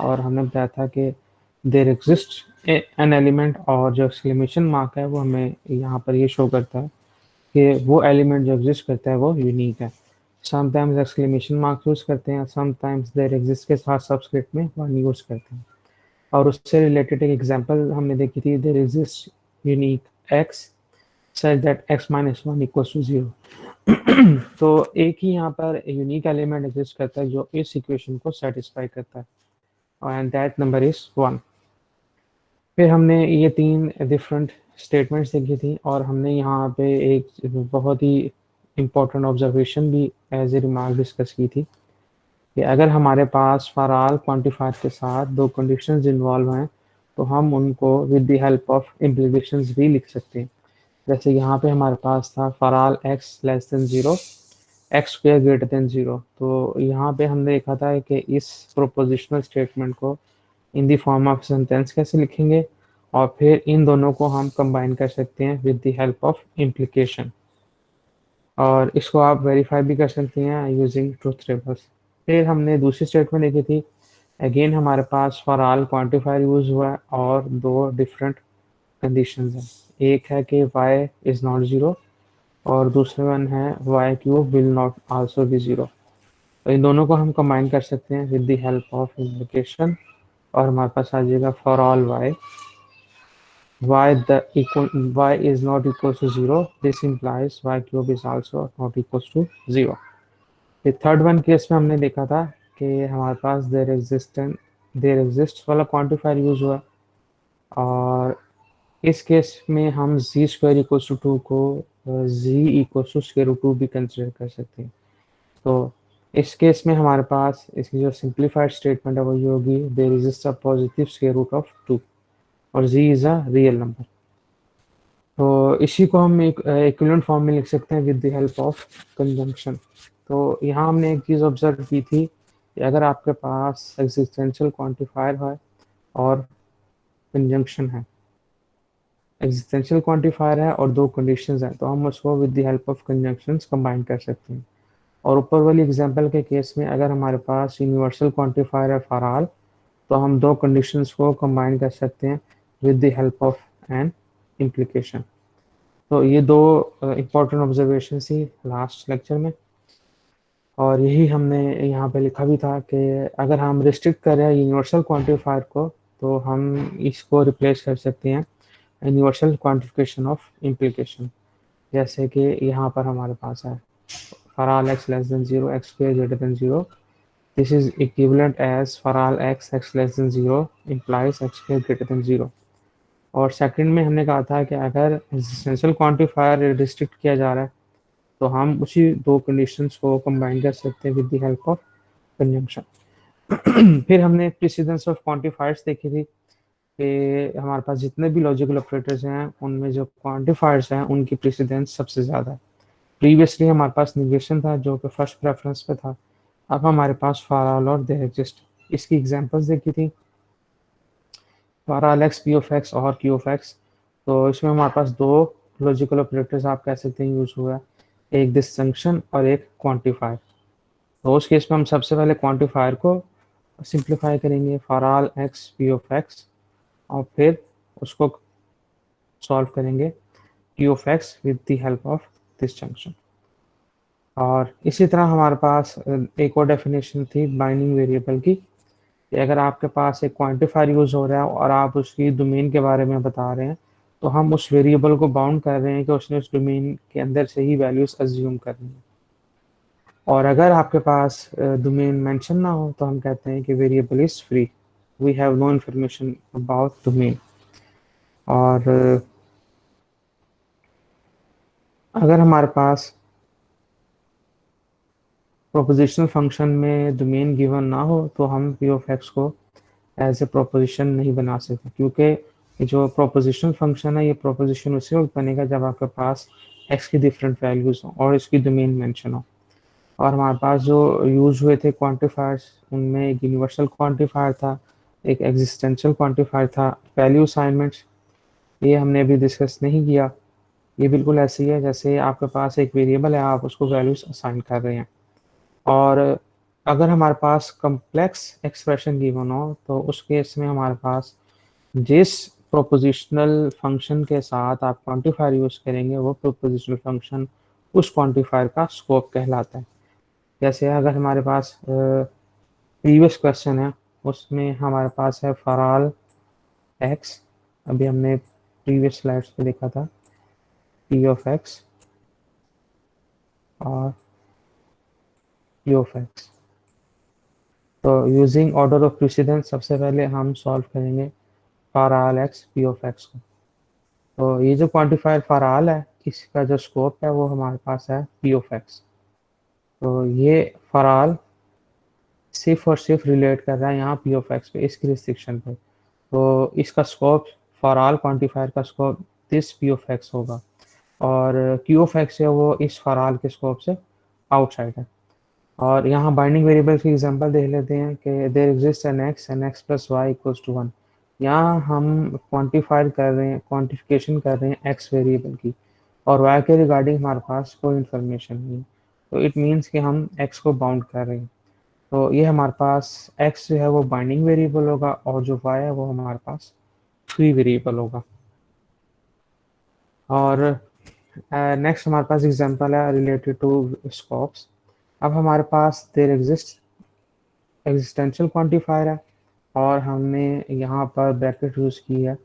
और हमने बताया था कि देयर एग्जिस्ट एन एलिमेंट, और जो एक्सक्लेमेशन मार्क है वो हमें यहाँ पर ये शो करता है कि वो एलिमेंट जो एग्जिस्ट करता है वो यूनिक है। समटाइम्स एक्सक्लेमेशन मार्क यूज़ करते हैं, समटाइम्स देयर एग्जिस्ट के साथ सबस्क्रिप्ट में वन यूज़ करते हैं। और उससे रिलेटेड एक एग्जांपल हमने देखी थी, there exist unique x such that x minus one equals to 0। तो एक ही यहाँ पर यूनिक एलिमेंट एग्जिस्ट करता है जो इस इक्वेशन को सेटिस्फाई करता है, एंड दैट नंबर इज 1। फिर हमने ये 3 डिफरेंट स्टेटमेंट्स देखी थी, और हमने यहाँ पे एक बहुत ही इम्पोर्टेंट ऑब्जर्वेशन भी एज ए रिमार्क डिस्कस की थी कि अगर हमारे पास फॉर ऑल क्वांटिफायर के साथ 2 कंडीशंस इन्वॉल्व हैं तो हम उनको with the help of implications भी लिख सकते हैं। जैसे यहाँ पे हमारे पास था for all x less than 0 x square greater than 0। तो यहाँ पे हमने देखा था कि इस प्रोपोजिशनल स्टेटमेंट को in the form of sentence कैसे लिखेंगे, और फिर इन दोनों को हम कंबाइन कर सकते हैं with the help of implication, और इसको आप वेरीफाई भी कर सकते हैं यूजिंग ट्रुथ टेबल्स। फिर हमने दूसरी स्टेटमेंट देखी थी, अगेन हमारे पास फॉर ऑल क्वांटिफायर यूज हुआ है और 2 डिफरेंट कंडीशंस हैं। एक है कि y इज़ नॉट 0, और दूसरे वन है y cube will not also be 0। तो इन दोनों को हम कंबाइन कर सकते हैं with the help of implication, और हमारे पास आ जाएगा for all y is not equal to 0, this implies y cube is also not equal to 0। फिर थर्ड वन केस में हमने देखा था कि हमारे पास देयर एग्जिस्ट वाला क्वांटिफायर यूज हुआ, और इस केस में हम z स्क्वायर इक्वल टू 2 को z equal to square root 2 भी कंसिडर कर सकते हैं। तो इस केस में हमारे पास इसकी जो सिंप्लीफाइड स्टेटमेंट है वो ये होगी, there exist a positive square root of 2 और z is a real number. तो इसी को हम एक इक्विवेलेंट फॉर्म में लिख सकते हैं with the help of conjunction. तो यहाँ हमने एक चीज़ ऑब्जर्व की थी कि अगर आपके पास एग्जिस्टेंशियल क्वांटिफायर है और कंजंक्शन है, एग्जिस्टेंशियल क्वांटिफायर है और 2 कंडीशंस हैं, तो हम उसको with the help of conjunctions combine कर सकते हैं। और ऊपर वाली एग्जांपल के केस में अगर हमारे पास यूनिवर्सल क्वांटिफायर है फॉर ऑल, तो हम 2 कंडीशंस को कंबाइन कर सकते हैं with the help of an implication. तो ये 2 इम्पोर्टेंट ऑब्जर्वेशन थी लास्ट लेक्चर में, और यही हमने यहाँ पे लिखा भी था कि अगर हम रिस्ट्रिक्ट कर रहे हैं यूनिवर्सल क्वांटिफायर को तो हम इसको रिप्लेस कर सकते हैं यूनिवर्सल क्वांटिफिकेशन ऑफ इम्प्लीकेशन। जैसे कि यहाँ पर हमारे पास है for all x less than 0 x square greater than 0, this is equivalent as for all x x less than 0 implies x square greater than 0। और सेकंड में हमने कहा था कि अगर एग्जिस्टेंशियल क्वांटिफायर रिस्ट्रिक्ट किया जा रहा है तो हम उसी 2 कंडीशंस को कंबाइन कर सकते हैं with the help of conjunction. फिर हमने प्रेसिडेंस ऑफ क्वांटिफायर्स देखी थी कि हमारे पास जितने भी लॉजिकल ऑपरेटर्स हैं उनमें जो क्वांटिफायर्स हैं उनकी प्रेसिडेंस सबसे ज़्यादा है। प्रीवियसली हमारे पास निगेशन था जो कि फर्स्ट प्रेफरेंस पे था, अब हमारे पास फॉर ऑल और देयर एग्जिस्ट। इसकी एग्जांपल्स देखी थी, for all x P of x और क्यू ऑफ एक्स। तो इसमें हमारे पास 2 लॉजिकल ऑपरेटर्स आप कह सकते हैं यूज हुआ है, एक डिस्जंक्शन और एक क्वांटिफायर। तो उस केस में हम सबसे पहले क्वांटिफायर को सिंप्लीफाई करेंगे for all x P of x, और फिर उसको सॉल्व करेंगे Q of x with the help of disjunction. और इसी तरह हमारे पास एक और डेफिनेशन थी बाइंडिंग वेरिएबल की, कि अगर आपके पास एक क्वांटिफायर यूज हो रहा है और आप उसकी डोमेन के बारे में बता रहे हैं तो हम उस वेरिएबल को बाउंड कर रहे हैं कि उसने उस डोमेन के अंदर से ही वैल्यूज अज्यूम करनी है। और अगर आपके पास डोमेन मेंशन ना हो तो हम कहते हैं कि variable is free, we have no information about domain. और अगर हमारे पास प्रोपोजिशनल फंक्शन में डोमेन गिवन ना हो तो हम पी ऑफ एक्स को एज ए प्रोपोजिशन नहीं बना सकते, क्योंकि जो प्रोपोजिशनल फंक्शन है ये प्रोपोजिशन उसी वक्त बनेगा जब आपके पास एक्स की डिफरेंट वैल्यूज हो और इसकी डोमेन मेंशन हो। और हमारे पास जो यूज हुए थे क्वांटिफायर्स उनमें एक यूनिवर्सल क्वांटिफायर था, एक एग्जिस्टेंशियल क्वांटिफायर था। वैल्यू असाइनमेंट्स ये हमने अभी डिस्कस नहीं किया, ये बिल्कुल ऐसे ही है जैसे आपके पास एक वेरिएबल है, आप उसको वैल्यूज असाइन कर रहे हैं। और अगर हमारे पास कम्प्लेक्स एक्सप्रेशन गिवन हो तो उस केस में हमारे पास जिस प्रोपोजिशनल फंक्शन के साथ आप क्वांटिफायर यूज करेंगे वो प्रोपोजिशनल फंक्शन उस क्वांटिफायर का स्कोप कहलाता है। जैसे अगर हमारे पास प्रीवियस क्वेश्चन है, उसमें हमारे पास है फॉर ऑल एक्स, अभी हमने प्रीवियस स्लाइड्स पे देखा था, पी ऑफ एक्स और पी ऑफ एक्स। तो यूजिंग ऑर्डर ऑफ प्रेसिडेंस सबसे पहले हम सॉल्व करेंगे for all x P of x को। तो ये जो क्वांटिफायर फॉर ऑल है, इसका जो स्कोप है वो हमारे पास है पी ऑफ एक्स। तो ये फॉर ऑल सिर्फ और सिर्फ रिलेट कर रहा है यहाँ पी ऑफ एक्स पे, इसकी रिस्ट्रिक्शन पे। तो इसका स्कोप, फॉर ऑल क्वांटिफायर का scope this P of x होगा, और क्यू ऑफ एक्स है वो इस फॉर ऑल के स्कोप से आउटसाइड है। और यहाँ बाइंडिंग वेरिएबल की एग्जांपल देख लेते हैं कि there exist an x plus y equals to 1। यहाँ हम क्वांटिफाई कर रहे हैं, क्वांटिफिकेशन कर रहे हैं एक्स वेरिएबल की, और वाई के रिगार्डिंग हमारे पास कोई इन्फॉर्मेशन नहीं है। तो इट मीन्स कि हम एक्स को बाउंड कर रहे हैं। तो ये हमारे पास एक्स जो है वो बाइंडिंग वेरिएबल होगा, और जो वाई है वो हमारे पास फ्री वेरिएबल होगा। और नेक्स्ट हमारे पास एग्जांपल है रिलेटेड टू स्कोप्स। अब हमारे पास देयर एग्जिस्ट एग्जिस्टेंशियल क्वांटिफायर है, और हमने यहाँ पर ब्रैकेट यूज़ की है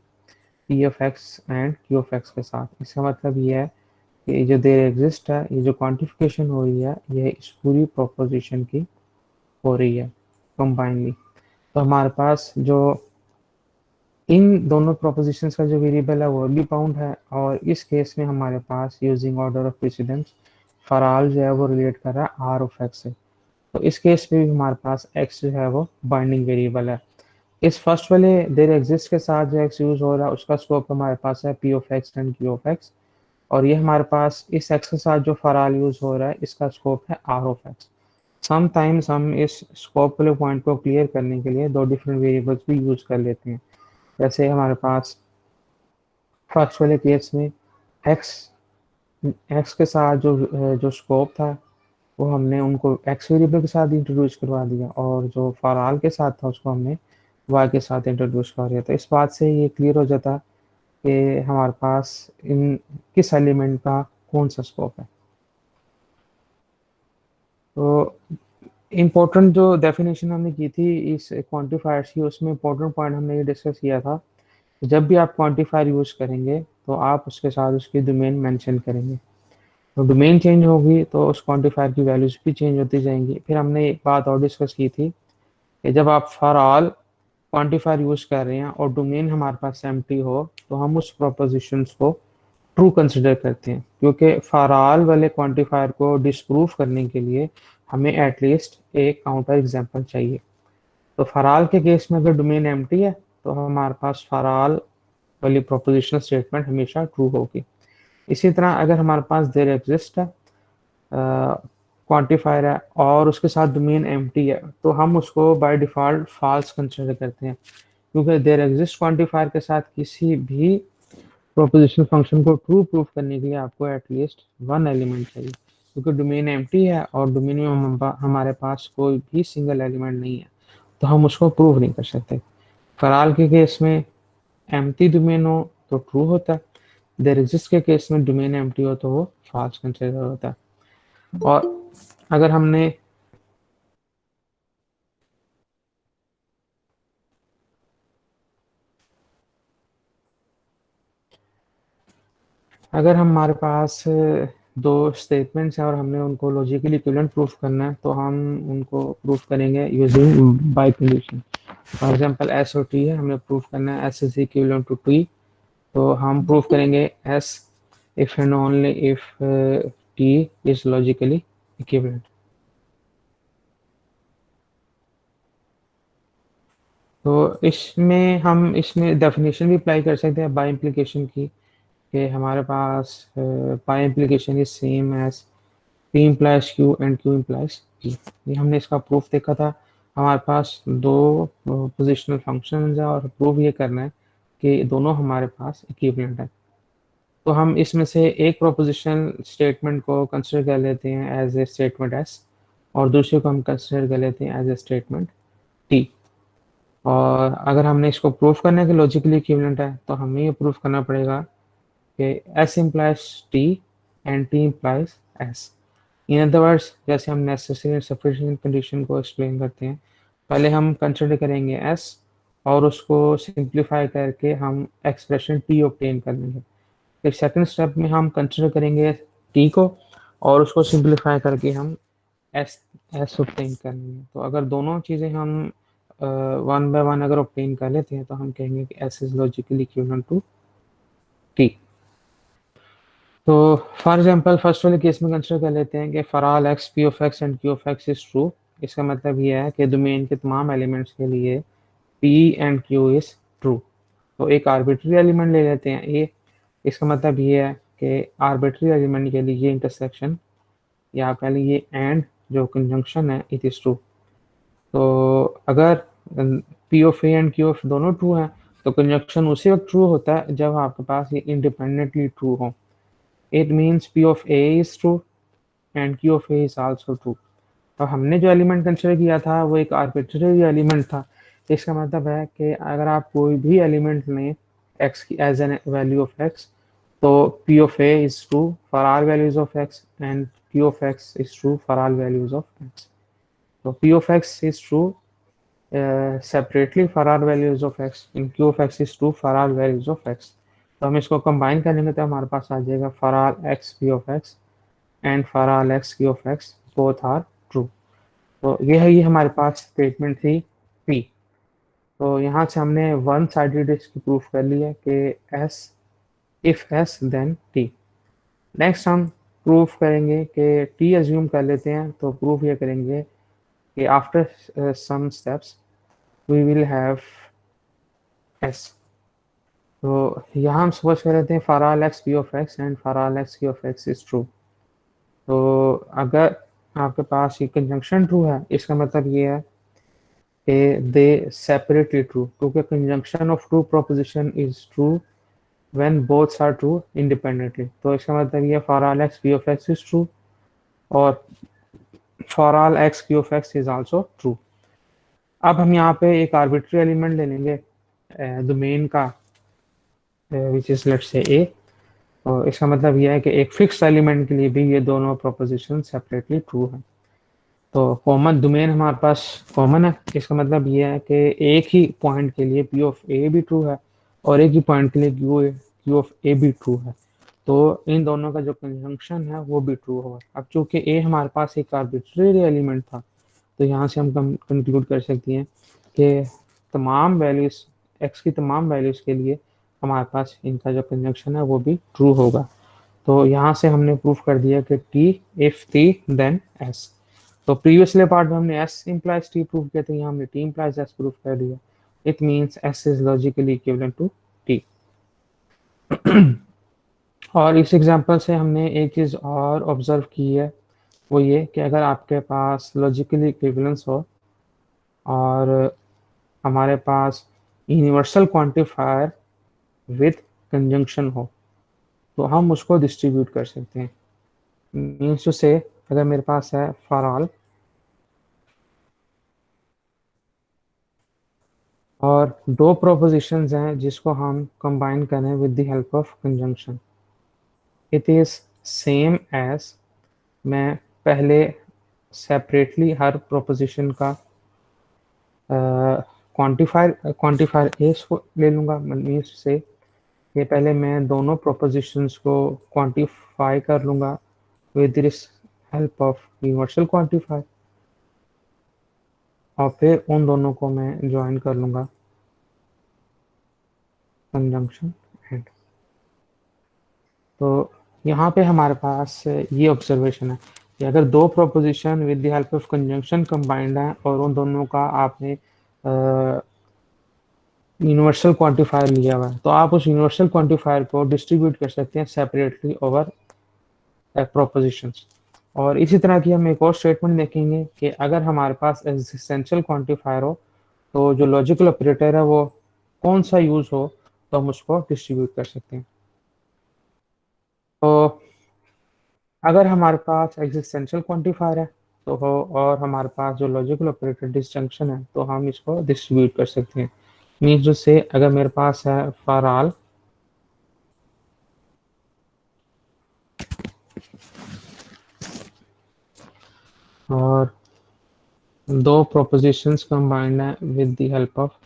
P of x and Q of x के साथ। इसका मतलब ये है कि जो देयर एग्जिस्ट है, ये जो क्वांटिफिकेशन हो रही है, ये इस पूरी प्रोपोजिशन की हो रही है कंबाइनली। तो हमारे पास जो इन दोनों प्रोपोजिशंस का जो वेरिएबल है वो भी बाउंड है, और इस केस में हमारे पास using order of precedence for all जो है वो रिलेट कर रहा है आर ऑफ एक्स से। तो इस केस में भी हमारे पास एक्स जो है वो बाइंडिंग वेरिएबल है। इस फर्स्ट वाले देयर एग्जिस्ट के साथ जो एक्स यूज हो रहा है उसका स्कोप हमारे पास है P of x and Q of x, और ये हमारे पास इस एक्स के साथ जो फॉर ऑल यूज हो रहा है इसका स्कोप है आर ऑफ एक्स। समटाइम्स हम इस स्कोप वाले पॉइंट को क्लियर करने के लिए दो डिफरेंट वेरिएबल्स भी यूज कर लेते हैं। जैसे हमारे पास फर्स्ट वाले केस में एक्स एक्स के साथ जो जो स्कोप था वो हमने उनको एक्स वेरिएबल के साथ इंट्रोड्यूस करवा दिया, और जो फॉर ऑल के साथ था उसको हमने वाई के साथ इंट्रोड्यूस कर दिया। तो इस बात से ये क्लियर हो जाता कि हमारे पास इन किस एलिमेंट का कौन सा स्कोप है। तो इम्पोर्टेंट जो डेफिनेशन हमने की थी इस क्वांटिफायर्स की, उसमें इम्पोर्टेंट पॉइंट हमने ये डिस्कस किया था, जब भी आप क्वांटिफायर यूज करेंगे तो आप उसके साथ उसकी डोमेन मेंशन करेंगे। तो डोमेन चेंज होगी तो उस क्वांटिफायर की वैल्यूज भी चेंज होती जाएंगी। फिर हमने एक बात और डिस्कस की थी कि जब आप फॉर ऑल क्वांटिफायर यूज कर रहे हैं और डोमेन हमारे पास एम्प्टी हो, तो हम उस प्रोपोजिशंस को ट्रू कंसिडर करते हैं, क्योंकि फॉर ऑल वाले क्वांटिफायर को डिस्प्रूव करने के लिए हमें एटलीस्ट एक काउंटर एग्जांपल चाहिए। तो फॉर ऑल के केस में अगर डोमेन एम्प्टी है तो हमारे पास फॉर ऑल वाली प्रोपोजिशनल स्टेटमेंट हमेशा ट्रू होगी। इसी तरह अगर हमारे पास देयर एग्जिस्ट है क्वांटिफायर है और उसके साथ डोमेन एम्प्टी है, तो हम उसको बाय डिफॉल्ट फॉल्स कंसिडर करते हैं, क्योंकि देयर एग्जिस्ट क्वांटिफायर के साथ किसी भी प्रोपोजिशनल फंक्शन को ट्रू प्रूफ करने के लिए आपको एटलीस्ट वन एलिमेंट चाहिए, क्योंकि डोमेन एम्प्टी है और डोमेन में हमारे पास कोई भी सिंगल एलिमेंट नहीं है, तो हम उसको प्रूव नहीं कर सकते। फॉर के केस में एम्प्टी डोमेन हो तो ट्रू होता है, देयर एग्जिस्ट के केस में डोमेन एम्प्टी हो तो वो फॉल्स कंसिडर होता है। और अगर हमने अगर हमारे पास दो स्टेटमेंट्स हैं और हमने उनको लॉजिकली इक्विवेलेंट प्रूफ करना है, तो हम उनको प्रूफ करेंगे using bi condition. For example S और टी है, हमें प्रूफ करना है S is equivalent to T, तो हम प्रूफ करेंगे S if and only if T is logically equivalent. तो इसमें डेफिनेशन भी अप्लाई कर सकते हैं बाय इम्प्लीकेशन की, कि हमारे पास by implication is same as P implies Q and Q implies P. ये हमने इसका प्रूफ देखा था। हमारे पास दो पोजिशनल फंक्शंस है और प्रूफ ये करना है कि दोनों हमारे पास इक्विवेलेंट है। तो हम इसमें से एक प्रोपोजिशन स्टेटमेंट को कंसिडर कर लेते हैं एज ए स्टेटमेंट एस, और दूसरे को हम कंसिडर कर लेते हैं एज ए स्टेटमेंट टी। और अगर हमने इसको प्रूफ करने के लॉजिकली इक्विवेलेंट है तो हमें ये प्रूफ करना पड़ेगा कि S implies T and T implies S. In other words, जैसे हम नेसेसरी एंड सफिशिएंट कंडीशन को एक्सप्लेन करते हैं, पहले हम कंसिडर करेंगे एस और उसको सिंप्लीफाई करके हम एक्सप्रेशन टी ऑब्टेन कर लेंगे। फिर सेकंड स्टेप में हम कंसिडर करेंगे टी को और उसको सिंप्लीफाई करके हम एस एस ऑब्टेन कर लेंगे। तो अगर दोनों चीज़ें हम वन बाय वन अगर ऑब्टेन कर लेते हैं तो हम कहेंगे कि S is logically equivalent to T. तो फॉर एग्जांपल फर्स्ट वाले केस में कंसिडर कर लेते हैं कि for all x P of x and Q of x is true. इसका मतलब ये है कि डोमेन के तमाम एलिमेंट्स के लिए P and Q is true. तो एक आर्बिट्री एलिमेंट ले लेते हैं ए। इसका मतलब ये है कि आर्बिट्री एलिमेंट के लिए ये इंटरसेक्शन या कह लीजिए एंड जो कंजंक्शन है इट इज ट्रू। तो अगर P of A and Q of दोनों ट्रू हैं तो कंजंक्शन उसी वक्त ट्रू होता है जब आपके पास ये इंडिपेंडेंटली ट्रू हो। It means P of A is true and Q of A is also true. तो हमने जो एलिमेंट कंसिडर किया था वो एक आर्बिट्रेरी एलिमेंट था। इसका मतलब है कि अगर आप कोई भी एलिमेंट लें एक्स की as an value of x, तो P of A is true for all values of x and Q of x is true for all values of x. तो P of x is true separately for all values of x and Q of x is true for all values of x. तो हम इसको combine करेंगे तो हमारे पास आ जाएगा for all x P of x and for all x Q of x both are true. तो ये है, ये हमारे पास स्टेटमेंट थी पी। तो यहाँ से हमने वन साइडेड इसकी प्रूफ कर लिया कि S if S then T. Next हम प्रूफ करेंगे कि टी एज्यूम कर लेते हैं। तो प्रूफ ये करेंगे कि after some steps we will have S. तो यहाँ हम सपोज कर लेते हैं for all x P of x and for all x Q of x is true. तो अगर आपके पास ये कंजंक्शन ट्रू है इसका मतलब ये है कि दे सेपरेटली ट्रू, क्योंकि conjunction of true proposition is true when both are true independently. तो इसका मतलब ये for all x P of x is true और for all x Q of x is also true. अब हम यहाँ पे एक आर्बिट्री एलिमेंट ले लेंगे डोमेन का विच इज लेट्स से ए। और इसका मतलब यह है कि एक फिक्स एलिमेंट के लिए भी ये दोनों प्रोपोजिशन सेपरेटली ट्रू है। तो कॉमन डोमेन हमारे पास कॉमन है। इसका मतलब ये है कि एक ही पॉइंट के लिए पी ऑफ ए भी ट्रू है और एक ही पॉइंट के लिए क्यू ऑफ ए भी ट्रू है। तो इन दोनों का जो कंजंक्शन है वो भी ट्रू होगा। अब चूंकि ए हमारे पास एक आर्बिट्रेरी एलिमेंट था तो यहाँ से हम कंक्लूड कर सकते हैं कि तमाम वैल्यूज एक्स की तमाम वैल्यूज के लिए हमारे पास इनका जो कंजंक्शन है वो भी ट्रू होगा। तो यहाँ से हमने प्रूफ कर दिया कि T if T then S. तो प्रीवियसली पार्ट में हमने एस इम्प्लाइज टी प्रूफ किया था, यहाँ हमने टी इम्प्लाइज एस प्रूफ कर दिया। It means S is logically equivalent to T. और इस एग्जांपल से हमने एक चीज़ और ऑब्जर्व की है, वो ये कि अगर आपके पास लॉजिकली इक्विवेलेंस हो और हमारे पास यूनिवर्सल क्वांटिफायर विद कंजंक्शन हो तो हम उसको डिस्ट्रीब्यूट कर सकते हैं। मीन्स टू से अगर मेरे पास है फॉर ऑल और दो प्रोपोजिशंस हैं जिसको हम कंबाइन करें with the help of conjunction, it is same as मैं पहले सेपरेटली हर प्रोपोजिशन का क्वांटिफायर ए को ले लूँगा। मीन्स से ये पहले मैं दोनों प्रोपोजिशंस को क्वांटिफाई कर लूँगा with this help of universal quantifier और फिर उन दोनों को मैं ज्वाइन कर लूँगा कंजंक्शन एंड। तो यहाँ पे हमारे पास ये ऑब्जर्वेशन है कि अगर दो proposition with the help of conjunction combined है और उन दोनों का आपने यूनिवर्सल क्वांटिफायर लिया हुआ है तो आप उस यूनिवर्सल क्वांटिफायर को डिस्ट्रीब्यूट कर सकते हैं सेपरेटली ओवर प्रोपोजिशंस। और इसी तरह की हम एक और स्टेटमेंट देखेंगे कि अगर हमारे पास एग्जिस्टेंशियल क्वांटिफायर हो तो जो लॉजिकल ऑपरेटर है वो कौन सा यूज हो तो हम उसको डिस्ट्रीब्यूट कर सकते हैं। तो अगर हमारे पास एग्जिस्टेंशियल क्वांटिफायर है तो हो, और हमारे पास जो लॉजिकल ऑपरेटर डिसजंक्शन है तो हम इसको डिस्ट्रीब्यूट कर सकते हैं। मीन्स जो से अगर मेरे पास है फॉर ऑल और दो प्रोपोजिशंस कंबाइंड है with the help of,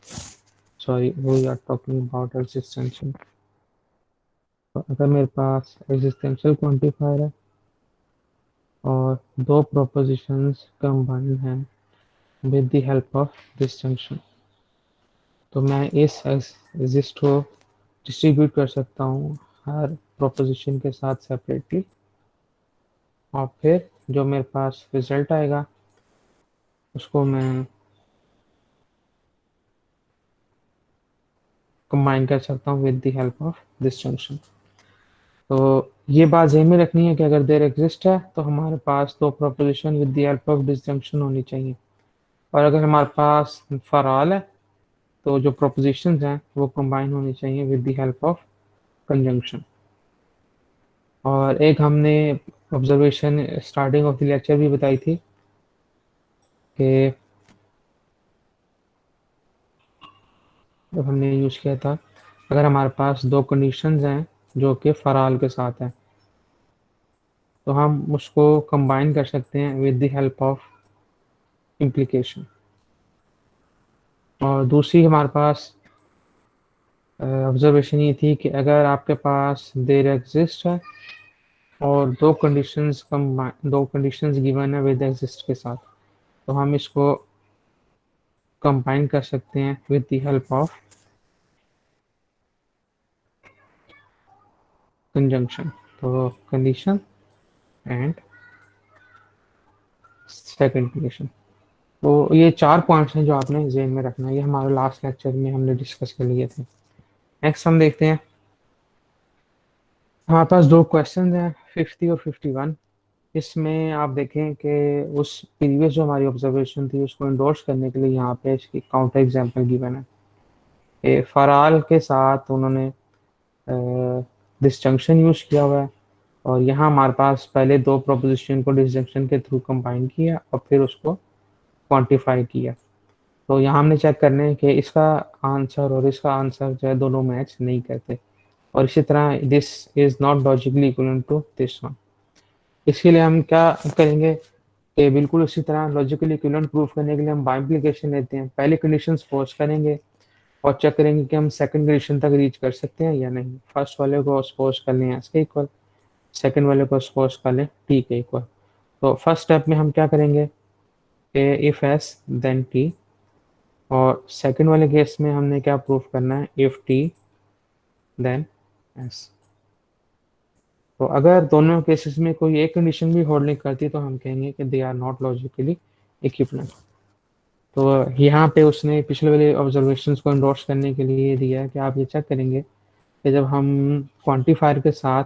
sorry we are talking about existential. तो अगर मेरे पास एक्सिस्टेंशियल क्वांटिफायर है और दो प्रोपोजिशंस कंबाइंड हैं with the help of disjunction, तो मैं इस एक्सिस्ट को डिस्ट्रीब्यूट कर सकता हूँ हर प्रोपोजिशन के साथ सेपरेटली, और फिर जो मेरे पास रिजल्ट आएगा उसको मैं कंबाइन कर सकता हूँ with the help of disjunction. तो ये बात ध्यान में रखनी है कि अगर देयर एग्जिस्ट है तो हमारे पास दो proposition with the help of disjunction होनी चाहिए, और अगर हमारे पास फॉर ऑल है तो जो प्रोपोजिशंस हैं वो कंबाइन होनी चाहिए with the help of conjunction. और एक हमने observation starting of the lecture भी बताई थी कि जब हमने यूज किया था, अगर हमारे पास दो कंडीशंस हैं जो कि फॉर ऑल के साथ हैं तो हम उसको कंबाइन कर सकते हैं with the help of implication. और दूसरी हमारे पास ऑब्जर्वेशन ये थी कि अगर आपके पास देयर एग्जिस्ट है और दो कंडीशंस गिवन है विद एग्जिस्ट के साथ, तो हम इसको कंबाइन कर सकते हैं with the help of conjunction. तो कंडीशन एंड सेकंड कंडीशन। तो ये चार पॉइंट्स हैं जो आपने जेन में रखना है, ये हमारे लास्ट लेक्चर में हमने डिस्कस कर लिए थे। नेक्स्ट हम देखते हैं, हमारे पास दो क्वेश्चन हैं 50 और 51। इसमें आप देखें कि उस प्रीवियस जो हमारी ऑब्जर्वेशन थी उसको इंडोर्स करने के लिए यहाँ पे इसकी काउंटर एग्जांपल गिवन है। फॉर ऑल के साथ उन्होंने डिसजंक्शन यूज किया हुआ है, और यहाँ हमारे पास पहले दो प्रोपोजिशन को डिसजंक्शन के थ्रू कंबाइन किया और फिर उसको क्वांटिफाई किया। तो यहाँ हमने चेक करना है कि इसका आंसर और इसका आंसर जो है दोनों मैच नहीं करते, और इसी तरह this is not logically equivalent to this one. इसके लिए हम क्या करेंगे कि बिल्कुल उसी तरह लॉजिकली इक्विवेलेंट प्रूफ करने के लिए हम बाय इम्प्लीकेशन लेते हैं। पहले कंडीशन सपोज करेंगे और चेक करेंगे कि हम सेकंड कंडीशन तक रीच कर सकते हैं या नहीं। फर्स्ट वाले को सपोज कर लें एस के इक्वल, सेकंड वाले को सपोज कर लें टी के इक्वल। तो फर्स्ट स्टेप में हम क्या करेंगे कि इफ एस देन टी, और सेकंड वाले केस में हमने क्या प्रूफ करना है, इफ टी देन एस। तो अगर दोनों केसेस में कोई एक कंडीशन भी होल्ड नहीं करती तो हम कहेंगे कि they are not logically equivalent. तो यहाँ पे उसने पिछले वाले ऑब्जर्वेशंस को एंडोर्स करने के लिए दिया है कि आप ये चेक करेंगे कि जब हम क्वांटिफायर के साथ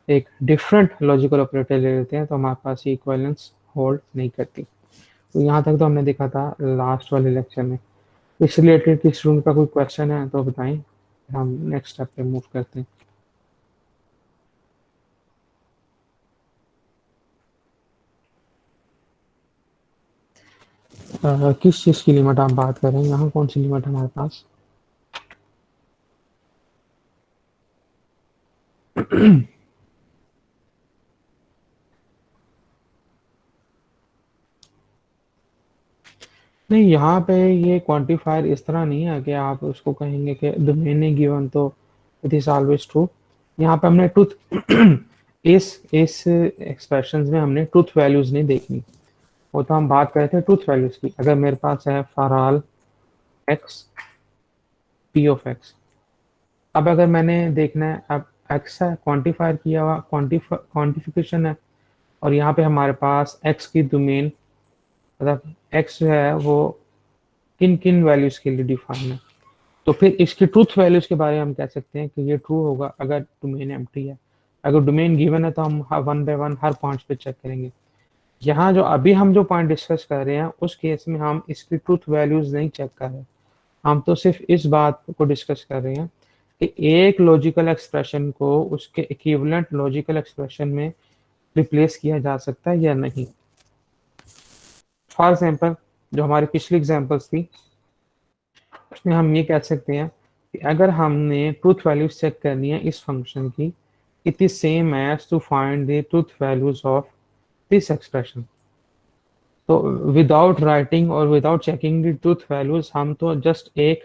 एक डिफरेंट लॉजिकल ऑपरेटर ले लेते हैं तो हमारे पास ये इक्विवेलेंस होल्ड नहीं करती। तो यहाँ तक तो हमने देखा था लास्ट वाले लेक्चर में। इस रिलेटेड किसी स्टूडेंट का कोई क्वेश्चन है तो बताएं, हम नेक्स्ट स्टेप पे मूव करते हैं। किस चीज़ की लिमिट आप बात कर रहे हैं, यहाँ कौन सी लिमिट है हमारे पास? नहीं, यहाँ पे ये क्वांटिफायर इस तरह नहीं है कि आप उसको कहेंगे कि डोमेन है गिवन तो इट इज ऑलवेज ट्रू। यहाँ पे हमने ट्रूथ इस एक्सप्रेशंस में हमने ट्रूथ वैल्यूज नहीं देखनी। वो तो हम बात कर रहे थे ट्रूथ वैल्यूज की। अगर मेरे पास है for all x P of x, अब अगर मैंने देखना है, अब एक्स है क्वांटिफायर किया हुआ क्वांटिफिकेशन है, और यहाँ पे हमारे पास एक्स की डोमेन, मतलब एक्स जो है वो किन किन वैल्यूज के लिए डिफाइन है, तो फिर इसकी ट्रूथ वैल्यूज के बारे में हम कह सकते हैं कि ये ट्रू होगा अगर डोमेन एम्प्टी है। अगर डोमेन गिवन है तो हम one by one her points पे चेक करेंगे। यहाँ जो अभी हम जो पॉइंट डिस्कस कर रहे हैं उस केस में हम इसकी ट्रूथ वैल्यूज नहीं चेक कर रहे, हम तो सिर्फ इस बात को डिस्कस कर रहे हैं कि एक लॉजिकल एक्सप्रेशन को उसके इक्विवेलेंट लॉजिकल एक्सप्रेशन में रिप्लेस किया जा सकता है या नहीं। फॉर एग्जाम्पल जो हमारी पिछली एग्जाम्पल्स थी उसमें हम ये कह सकते हैं कि अगर हमने ट्रूथ वैल्यूज चेक करनी है इस फंक्शन की, it is same as to find the truth values of this expression. तो विदाउट राइटिंग और without checking the truth values हम तो जस्ट एक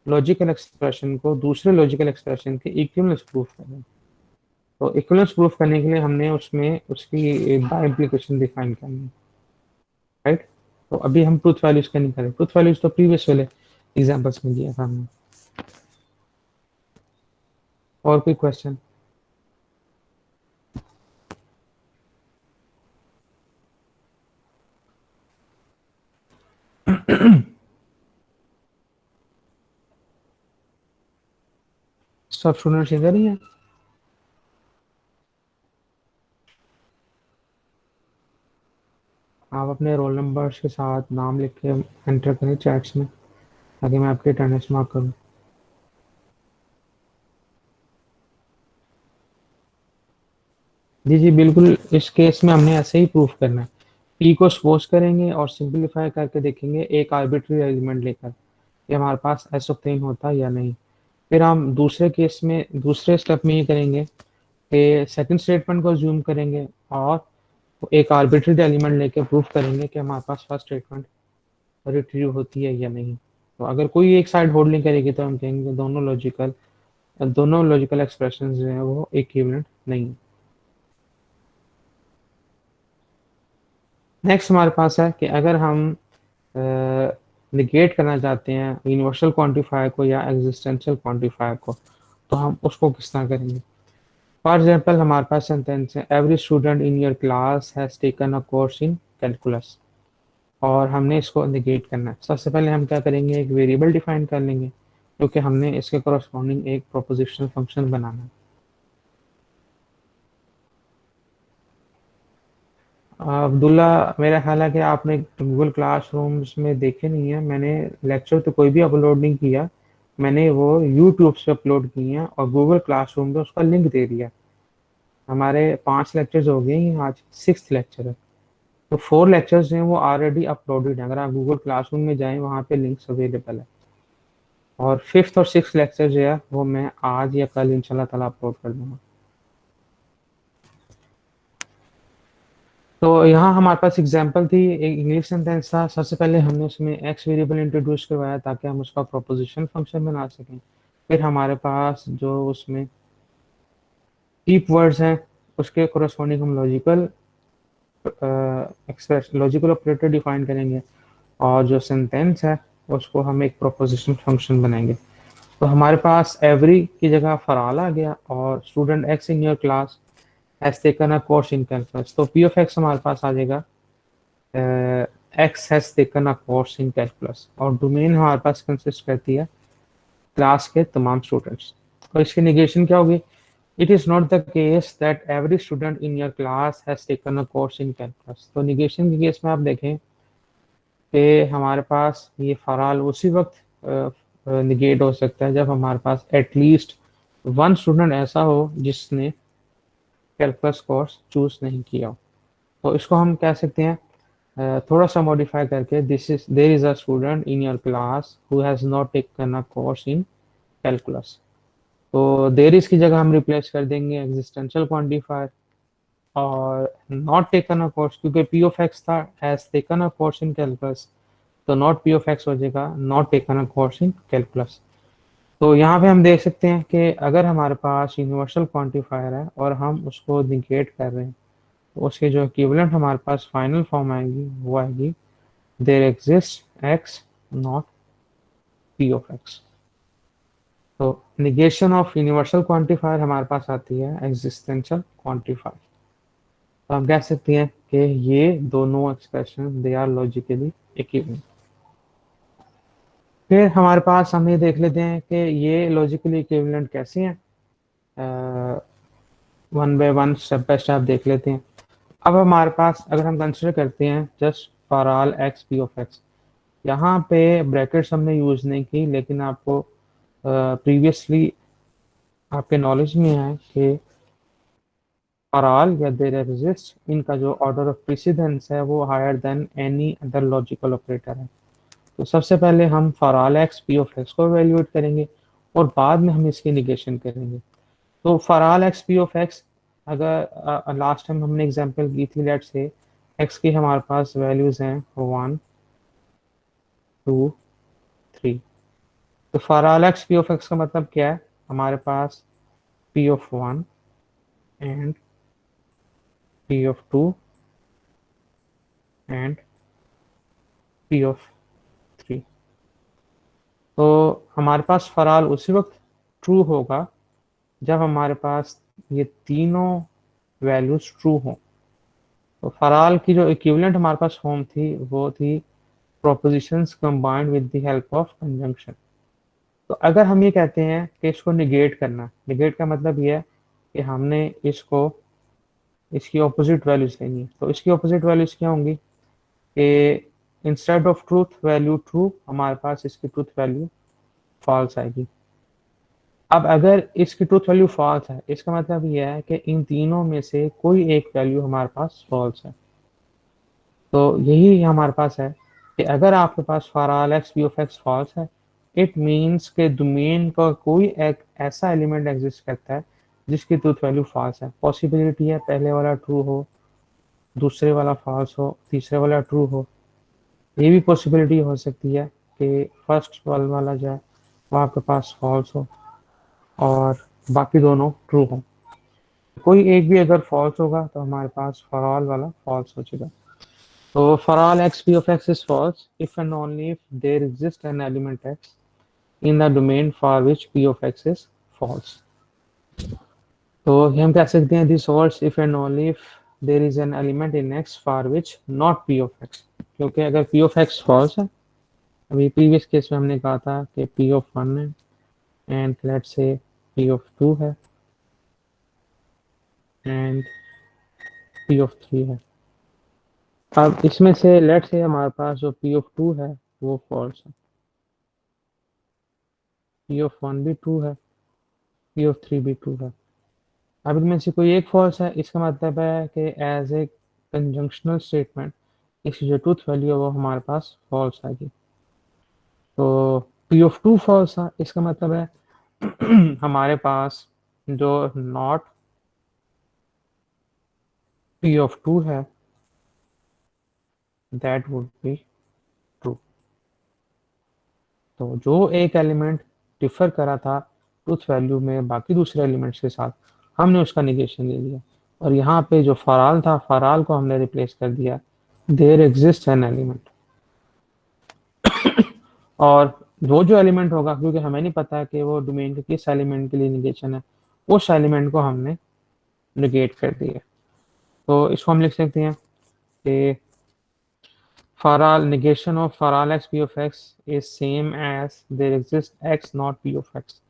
लॉजिकल एक्सप्रेशन को दूसरे लॉजिकल एक्सप्रेशन के इक्विवेलेंस प्रूफ करें। तो इक्विवेलेंस प्रूफ करने के लिए हमने उसमें उसकी बाय इम्प्लीकेशन डिफाइन करनी है, राइट। तो अभी हम ट्रूथ वैल्यूज का नहीं करें, ट्रूथ वैल्यूज तो प्रीवियस वाले एग्जांपल्स में दिया था हमने। और कोई क्वेश्चन? सब स्टूडेंट्स इधर ही हैं? आप अपने रोल नंबर्स के साथ नाम लिख के एंटर करें चैट्स में, ताकि मैं आपकी अटेंडेंस मार्क करूं। जी जी बिल्कुल, इस केस में हमने ऐसे ही प्रूफ करना है। पी को सपोज करेंगे और सिंपलीफाई करके देखेंगे एक आर्बिट्री एलिमेंट लेकर कि हमारे पास एस ऑब्टेन होता है या नहीं। फिर हम दूसरे केस में दूसरे स्टेप में ये करेंगे कि सेकंड स्टेटमेंट को ज्यूम करेंगे और एक आर्बिट्री एलिमेंट लेके प्रूफ करेंगे कि हमारे पास फर्स्ट स्टेटमेंट रिट्रीव होती है या नहीं। तो अगर कोई एक साइड होल्ड नहीं करेगी तो हम कहेंगे कि दोनों लॉजिकल एक्सप्रेशन जो है वो इक्विवेलेंट नहीं है। नेक्स्ट हमारे पास है कि अगर हम निगेट करना चाहते हैं यूनिवर्सल क्वांटिफायर को या एग्जिस्टेंशियल क्वांटिफायर को, तो हम उसको किस तरह करेंगे। फॉर एग्जाम्पल हमारे पास सेंटेंस है, every student in your class has taken a course in calculus, और हमने इसको निगेट करना है। सबसे पहले हम क्या करेंगे, एक वेरिएबल डिफाइन कर लेंगे क्योंकि हमने इसके करस्पॉन्डिंग एक प्रोपोजिशनल फंक्शन बनाना है। अब्दुल्ला, मेरा ख्याल है कि आपने गूगल क्लासरूम्स में देखे नहीं है, मैंने लेक्चर तो कोई भी अपलोड नहीं किया, मैंने वो यूट्यूब से अपलोड किए हैं और गूगल क्लासरूम पे उसका लिंक दे दिया। हमारे 5 लेक्चर्स हो गए हैं, आज 6th लेक्चर है। तो 4 लेक्चर्स हैं वो ऑलरेडी अपलोडेड हैं, अगर आप गूगल क्लासरूम में जाएं वहाँ पे लिंक्स अवेलेबल है। और 5th और 6th लेक्चर जो है वो मैं आज या कल इंशाल्लाह ताला अपलोड कर दूंगा। तो यहाँ हमारे पास एग्जांपल थी, एक इंग्लिश सेंटेंस था। सबसे पहले हमने उसमें एक्स वेरिएबल इंट्रोड्यूस करवाया ताकि हम उसका प्रोपोजिशन फंक्शन बना सकें। फिर हमारे पास जो उसमें कीप वर्ड्स हैं उसके कोरस्पॉन्डिंग हम लॉजिकल ऑपरेटर डिफाइन करेंगे, और जो सेंटेंस है उसको हम एक प्रोपोजिशन फंक्शन बनाएंगे। तो हमारे पास एवरी की जगह फॉर आ गया, और student x in your class has taken a course in calculus, तो पी ऑफ एक्स हमारे पास आ जाएगा x has taken a course in calculus, और डोमेन हमारे पास कंसिस्ट करती है क्लास के तमाम स्टूडेंट्स। और इसकी निगेशन क्या होगी, it is not the case that every student in your class has taken a course in calculus. तो निगेशन के केस में आप देखें कि हमारे पास ये फॉर उसी वक्त निगेट हो सकता है जब हमारे पास एटलीस्ट वन स्टूडेंट ऐसा हो जिसने कैलकुलस कोर्स चूज नहीं किया हो। तो इसको हम कह सकते हैं थोड़ा सा मॉडिफाई करके, this is there is a student in your class who has not taken a course in calculus. तो देयर इज की जगह हम रिप्लेस कर देंगे एग्जिस्टेंशियल क्वांटिफायर, और नॉट टेकन अ कोर्स क्योंकि पी ऑफ एक्स था has taken a course in calculus, तो नॉट पी ऑफ एक्स हो जाएगा not taken a course in calculus. तो यहाँ पे हम देख सकते हैं कि अगर हमारे पास यूनिवर्सल क्वांटिफायर है और हम उसको निगेट कर रहे हैं, तो उसके जो इक्विवेलेंट हमारे पास फाइनल फॉर्म आएगी वो आएगी there exist x not P of x. तो निगेशन ऑफ यूनिवर्सल क्वांटिफायर हमारे पास आती है एग्जिस्टेंशियल क्वांटिफायर। तो हम कह सकते हैं कि ये दोनों expression they are logically equivalent. फिर हमारे पास हम ये देख लेते हैं कि ये लॉजिकली इक्विवेलेंट कैसे हैं, one by one step by step देख लेते हैं। अब हमारे पास अगर हम कंसिडर करते हैं just for all x P of x, यहाँ पे ब्रैकेट्स हमने यूज नहीं की, लेकिन आपको प्रीवियसली आपके नॉलेज में है कि फॉर ऑल या देयर एग्जिस्ट, इनका जो ऑर्डर ऑफ प्रेसिडेंस है वो higher than any other logical operator है। तो सबसे पहले हम for all x P of x को एवेल्यूएट करेंगे और बाद में हम इसकी निगेशन करेंगे। तो for all x P of x, अगर लास्ट टाइम हमने एग्जांपल की थी, लेट्स से एक्स की हमारे पास वैल्यूज हैं 1 2 3। तो for all x P of X का मतलब क्या है, हमारे पास P of 1 and P of 2 and P of 3। तो हमारे पास फॉर ऑल उसी वक्त ट्रू होगा जब हमारे पास ये तीनों वैल्यूज ट्रू हों। तो फॉर ऑल की जो इक्विवेलेंट हमारे पास फॉर्म थी वो थी propositions combined with the help of conjunction. तो अगर हम ये कहते हैं कि इसको निगेट करना, निगेट का मतलब ये है कि हमने इसको इसकी ऑपोजिट वैल्यूज लेनी है। तो इसकी ऑपोजिट वैल्यूज क्या होंगी कि instead of truth value true, हमारे पास इसकी ट्रूथ वैल्यू फॉल्स आएगी। अब अगर इसकी ट्रूथ वैल्यू फॉल्स है, इसका मतलब यह है कि इन तीनों में से कोई एक वैल्यू हमारे पास फॉल्स है। तो यही हमारे पास है कि अगर आपके पास for all x P of X false है, इट मीन्स के डोमेन का कोई एक ऐसा एलिमेंट एग्जिस्ट करता है जिसकी ट्रूथ वैल्यू फॉल्स है। पॉसिबिलिटी है पहले वाला ट्रू हो, दूसरे वाला फॉल्स हो, तीसरे वाला ट्रू हो। ये भी पॉसिबिलिटी हो सकती है कि फर्स्ट वाला जो है वो आपके पास फॉल्स हो और बाकी दोनों ट्रू हो। कोई एक भी अगर फॉल्स होगा तो हमारे पास फॉर ऑल वाला फॉल्स हो जाएगा। So for all x p of x is false if and only if there exists an element x in the domain for which p of x is false. तो हम कह सकते हैं this holds if and only if there is an element in x for which not p of x, क्योंकि अगर p of x false है, अभी previous case में हमने कहा था कि p of 1 है and let's say p of 2 है एंड p of 3 है। अब इसमें से लेट्स से हमारे पास जो p of 2 है वो फॉल्स है, p of 1 भी ट्रू है, p of 3 भी ट्रू है। अब इनमें से कोई एक फॉल्स है, इसका मतलब है कि एज ए कंजंक्शनल स्टेटमेंट इसकी जो ट्रूथ वैल्यू है वो हमारे पास फॉल्स आएगी। तो पी ऑफ टू फॉल्स है, इसका मतलब है हमारे पास जो नॉट पी ऑफ टू है दैट वुड बी ट्रू। तो जो एक एलिमेंट डिफर करा था ट्रूथ वैल्यू में बाकी दूसरे एलिमेंट्स के साथ, हमने उसका निगेशन ले लिया और यहाँ पे जो फॉर था, फॉर को हमने रिप्लेस कर दिया देयर एग्जिस्ट एन एलिमेंट। और वो जो एलिमेंट होगा, क्योंकि हमें नहीं पता कि वो डोमेन के किस एलिमेंट के लिए निगेशन है, उस एलिमेंट को हमने निगेट कर दिया। तो इसको हम लिख सकते हैं कि for all negation of for all x p of x is same as there exists x not p of x।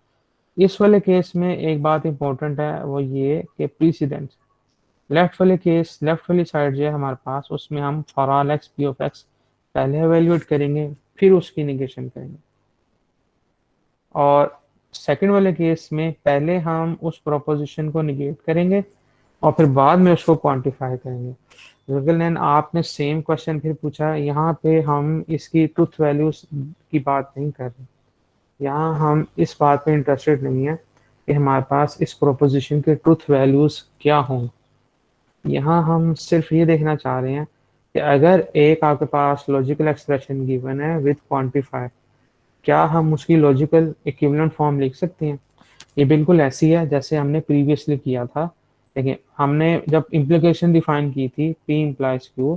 इस वाले केस में एक बात इंपॉर्टेंट है, वो ये कि प्रीसिडेंस लेफ्ट वाले केस, लेफ्ट वाली साइड जो है हमारे पास, उसमें हम for all x P of x पहले एवेल्यूएट करेंगे फिर उसकी निगेशन करेंगे, और सेकंड वाले केस में पहले हम उस प्रोपोजिशन को निगेट करेंगे और फिर बाद में उसको क्वांटिफाई करेंगे। लेकिन आपने सेम क्वेश्चन फिर पूछा, यहाँ पे हम इसकी ट्रूथ वैल्यूज की बात नहीं कर रहे, यहाँ हम इस बात पे इंटरेस्टेड नहीं है कि हमारे पास इस प्रोपोजिशन के ट्रूथ वैल्यूज क्या हों। यहाँ हम सिर्फ ये देखना चाह रहे हैं कि अगर एक आपके पास लॉजिकल एक्सप्रेशन गिवन है विद क्वांटिफायर, क्या हम उसकी लॉजिकल इक्विवेलेंट फॉर्म लिख सकते हैं। ये बिल्कुल ऐसी है जैसे हमने प्रीवियसली किया था। देखिए, हमने जब इम्प्लीकेशन डिफाइन की थी P इम्प्लाइज Q,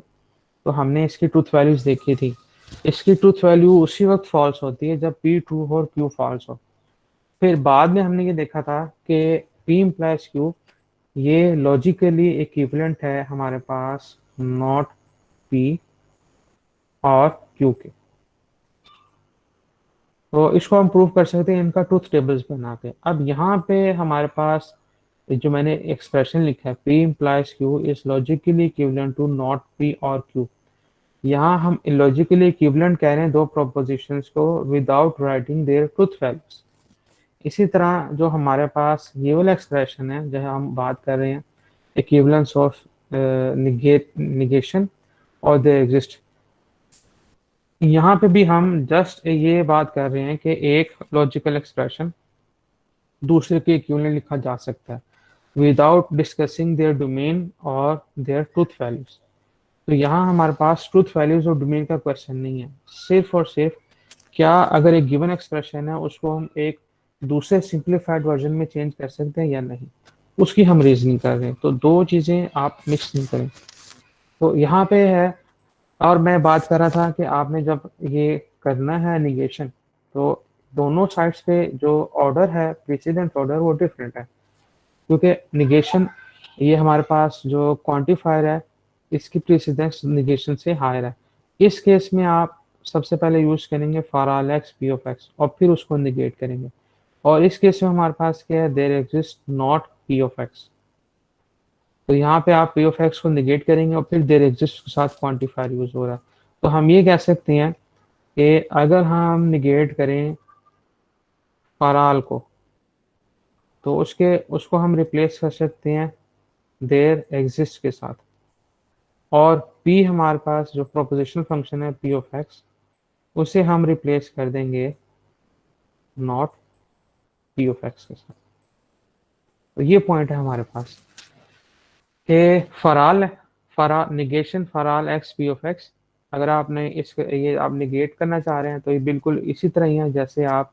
तो हमने इसकी ट्रूथ वैल्यूज देखी थी। इसकी ट्रूथ वैल्यू उसी वक्त फॉल्स होती है जब P ट्रू हो और Q फॉल्स हो। फिर बाद में हमने ये देखा था कि P इम्प्लाइज Q ये लॉजिकली इक्विवेलेंट है हमारे पास नॉट P और Q के। तो इसको हम प्रूव कर सकते हैं इनका ट्रूथ टेबल्स बना के। अब यहाँ पे हमारे पास जो मैंने एक्सप्रेशन लिखा है P implies Q is logically equivalent to not P और Q, यहाँ हम लॉजिकली इक्विवेलेंट कह रहे हैं दो प्रोपोजिशंस को without writing their truth values. इसी तरह जो हमारे पास ये वाला एक्सप्रेशन है जो हम बात कर रहे हैं इक्विवेलेंस ऑफ negation और देयर एग्जिस्ट। यहाँ पे भी हम जस्ट ये बात कर रहे हैं कि एक लॉजिकल एक्सप्रेशन दूसरे के इक्विवेलेंट लिखा जा सकता है विदाउट डिस्कसिंग देयर डोमेन और देयर ट्रूथ वैल्यूज। तो यहाँ हमारे पास ट्रूथ वैल्यूज और डोमेन का क्वेश्चन नहीं है, सिर्फ और सिर्फ क्या अगर एक गिवन एक्सप्रेशन है उसको हम एक दूसरे सिंप्लीफाइड वर्जन में चेंज कर सकते हैं या नहीं, उसकी हम रीजनिंग कर रहे हैं। तो दो चीजें आप मिक्स नहीं करें। तो यहाँ पे है, और मैं बात कर रहा था कि आपने जब ये करना है निगेशन, तो दोनों साइड्स पे जो ऑर्डर है, प्रेसिडेंट ऑर्डर, वो डिफरेंट है। क्योंकि निगेशन, ये हमारे पास जो क्वांटिफायर है इसकी प्रेसिडेंस निगेशन से हायर है। इस केस में आप सबसे पहले यूज करेंगे for all x P of x और फिर उसको निगेट करेंगे। और इस केस में हमारे पास क्या है, there exist not P of x. तो यहाँ पे आप पी ऑफ एक्स को निगेट करेंगे और फिर देयर एग्जिस्ट के साथ क्वांटिफायर यूज हो रहा है। तो हम ये कह सकते हैं कि अगर हम निगेट करें फॉर ऑल को, तो उसको हम रिप्लेस कर सकते हैं देयर एग्जिस्ट के साथ। और p हमारे पास जो प्रोपोजिशनल फंक्शन है p ऑफ x, उसे हम रिप्लेस कर देंगे नॉट p ऑफ x के साथ। तो ये पॉइंट है हमारे पास कि for negation for all x p of x। अगर आपने ये आप निगेट करना चाह रहे हैं तो ये बिल्कुल इसी तरह ही है जैसे आप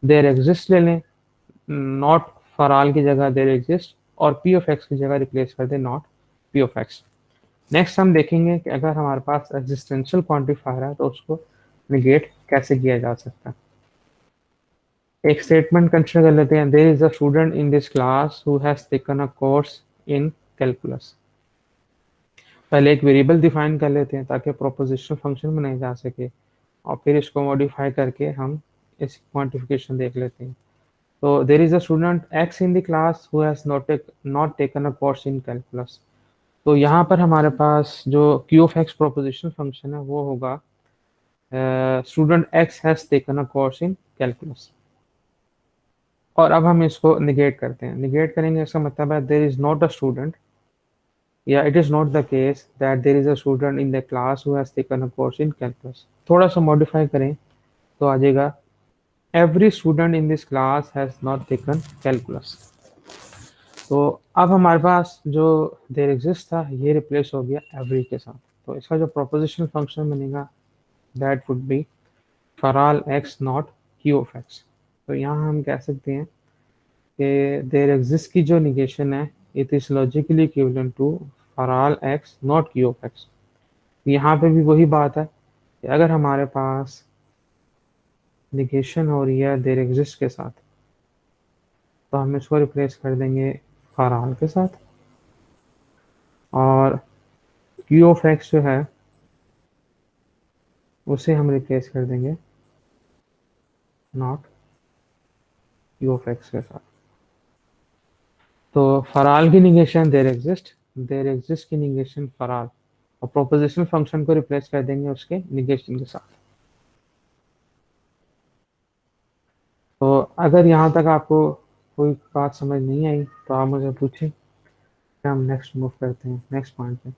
देयर एग्जिस्ट ले लें, नॉट फॉर ऑल की जगह देयर एग्जिस्ट, और p ऑफ x की जगह रिप्लेस कर दें not p of x। Next हम देखेंगे कि अगर हमारे पास एग्जिस्टेंशियल क्वांटिफायर है तो उसको निगेट कैसे किया जा सकता है। एक स्टेटमेंट कंसिडर कर लेते हैं, there is a student in this class who has taken a course in calculus. पहले एक वेरिएबल डिफाइन कर लेते हैं ताकि प्रोपोजिशनल फंक्शन बनाया जा सके, और फिर इसको मॉडिफाई करके हम इस क्वांटिफिकेशन देख लेते हैं। तो there is a student x in the class who has not taken a course in calculus. तो यहाँ पर हमारे पास जो Q of x proposition function है वो होगा student x has taken a course in calculus. और अब हम इसको निगेट करते हैं। निगेट करेंगे इसका मतलब है there is not a student, या it is not the case that there is a student in the class who has taken a course in calculus. थोड़ा सा मॉडिफाई करें तो आ जाएगा every student in this class has not taken calculus. तो अब हमारे पास जो देयर एग्जिस्ट था ये रिप्लेस हो गया एवरी के साथ। तो इसका जो प्रोपोजिशनल फंक्शन बनेगा that would be for all x not Q of x. तो यहाँ हम कह सकते हैं कि देयर एग्जिस्ट की जो निगेशन है it is logically equivalent to for all x not Q of x. यहाँ पे भी वही बात है कि अगर हमारे पास निगेशन हो रही है देयर एग्जिस्ट के साथ, तो हम इसको रिप्लेस कर देंगे फॉर ऑल के साथ, और क्यू ऑफ एक्स जो है उसे हम रिप्लेस कर देंगे नॉट क्यू ऑफ एक्स के साथ। तो फॉर ऑल की निगेशन देयर एग्जिस्ट की निगेशन फॉर ऑल, और प्रोपोजिशनल फंक्शन को रिप्लेस कर देंगे उसके निगेशन के साथ। तो अगर यहाँ तक आपको कोई बात समझ नहीं आई तो आप मुझे पूछें, फिर हम नेक्स्ट मूव करते हैं नेक्स्ट पॉइंट पे।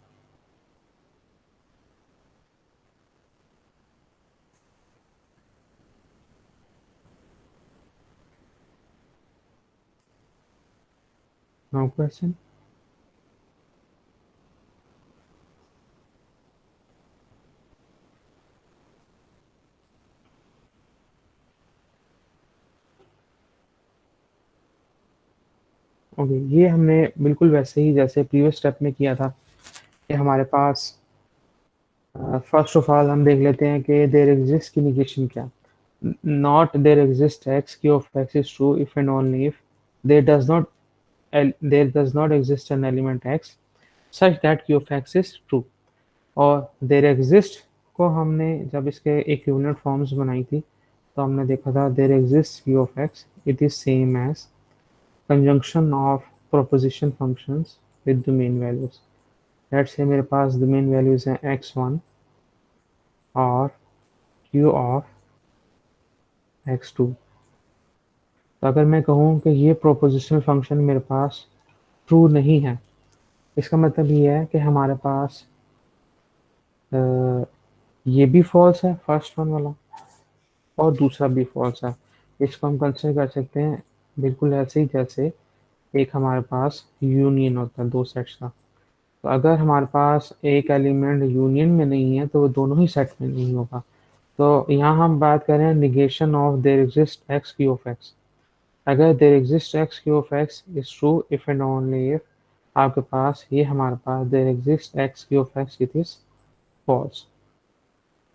No question. ओके, ये हमने बिल्कुल वैसे ही जैसे प्रीवियस स्टेप में किया था कि हमारे पास फर्स्ट ऑफ ऑल हम देख लेते हैं कि देयर एग्जिस्ट की निगेशन क्या। Not there exist x Q of x is true if and only if there does not there does not exist an element x such that q of x is true। और there exist को हमने जब इसके equivalent forms बनाई थी तो हमने देखा था there exists q of x, it is same as conjunction of proposition functions with domain values। let's say मेरे पास domain values हैं x1 और q of x2। तो अगर मैं कहूँ कि ये प्रोपोजिशनल फंक्शन मेरे पास ट्रू नहीं है, इसका मतलब ये है कि हमारे पास अ, ये भी फॉल्स है फर्स्ट वन वाला, और दूसरा भी फॉल्स है। इसको हम कंसिडर कर सकते हैं बिल्कुल ऐसे ही जैसे एक हमारे पास यूनियन होता है दो सेट्स का। तो अगर हमारे पास एक एलिमेंट यूनियन में नहीं है तो वो दोनों ही सेट में नहीं होगा। तो यहाँ हम बात करें negation of there exist x Q of x. अगर there exist x Q of x is true if and only if आपके पास ये हमारे पास there exist x Q of X it is false.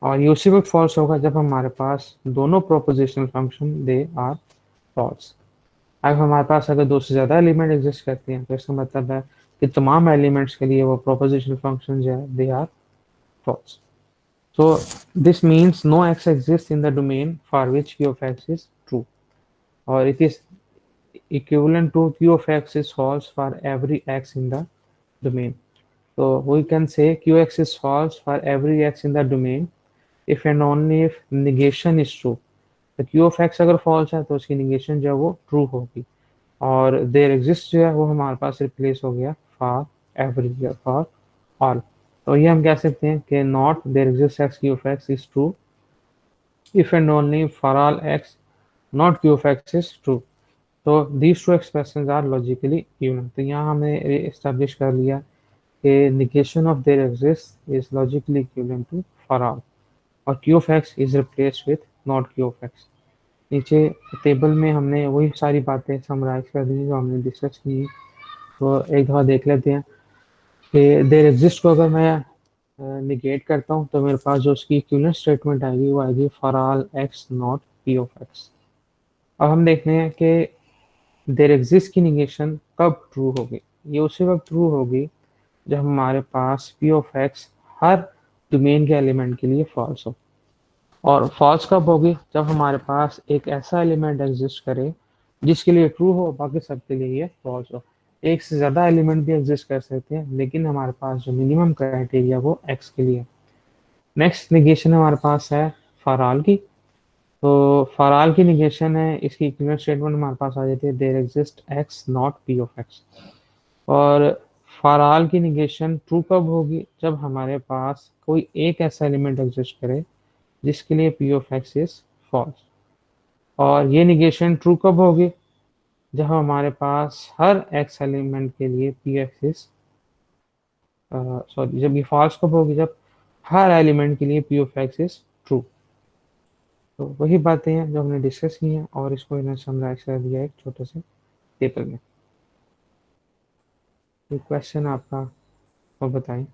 और ये उसी वक्त फॉल्स होगा जब हमारे पास दोनों propositional function they are false. अब हमारे पास अगर दो से ज़्यादा एलिमेंट एग्जिस्ट करते हैं तो इसका मतलब है कि तमाम एलिमेंट्स के लिए वो प्रोपोजिशनल फंक्शन जो है they are false. So this means no x exists in the domain for which q of x is true, or it is equivalent to q of x is false for every x in the domain. So we can say qx is false for every x in the domain if and only if negation is true. तो q of x अगर false है तो उसकी negation जो है वो true होगी, और there exists जो है वो हमारे पास replace हो गया for every या for all। तो ये हम कह सकते हैं कि not there exists x q of x is true if and only for all x not q of x is true। तो these two expressions are logically equivalent। तो यहाँ हमने establish कर लिया कि negation of their exists is logically equivalent to for all, और q of x is replaced with not q of x। नीचे table में हमने वही सारी बातें समराइज कर दी जो हमने डिस्कस की। तो एक दफ़ा देख लेते हैं कि देर एग्जिस्ट को अगर मैं निगेट करता हूँ तो मेरे पास जो उसकी इक्विवेलेंट स्टेटमेंट आएगी वो आएगी for all x not P of x. अब हम देखते हैं कि देर एग्जिस्ट की निगेशन कब ट्रू होगी। ये उसी वक्त ट्रू होगी जब हमारे पास पी ऑफ एक्स हर डोमेन के एलिमेंट के लिए फॉल्स हो। और फॉल्स कब होगी? जब हमारे पास एक ऐसा एलिमेंट एग्जिस्ट करे जिसके लिए ट्रू हो, बाकी सबके लिए ये फॉल्स हो। एक से ज़्यादा एलिमेंट भी एग्जिस्ट कर सकते हैं, लेकिन हमारे पास जो मिनिमम क्राइटेरिया वो एक्स के लिए। नेक्स्ट निगेशन हमारे पास है फॉर ऑल की। तो फॉर ऑल की निगेशन है, इसकी इक्विवेलेंट स्टेटमेंट हमारे पास आ जाती है there exist x not P of x. और फॉर ऑल की निगेशन ट्रू कब होगी? जब हमारे पास कोई एक ऐसा एलिमेंट एग्जिस्ट करे जिसके लिए P of x is false. और ये निगेशन ट्रू कब होगी? जब हमारे पास हर एक्स एलिमेंट के लिए पी एक्स इज सॉरी, जब ये फॉल्स कब होगी? जब हर एलिमेंट के लिए P of x is true. तो वही बातें हैं जो हमने डिस्कस की हैं, और इसको इन्हें समराइज कर दिया एक छोटे से पेपर में। तो क्वेश्चन आपका वो बताएं।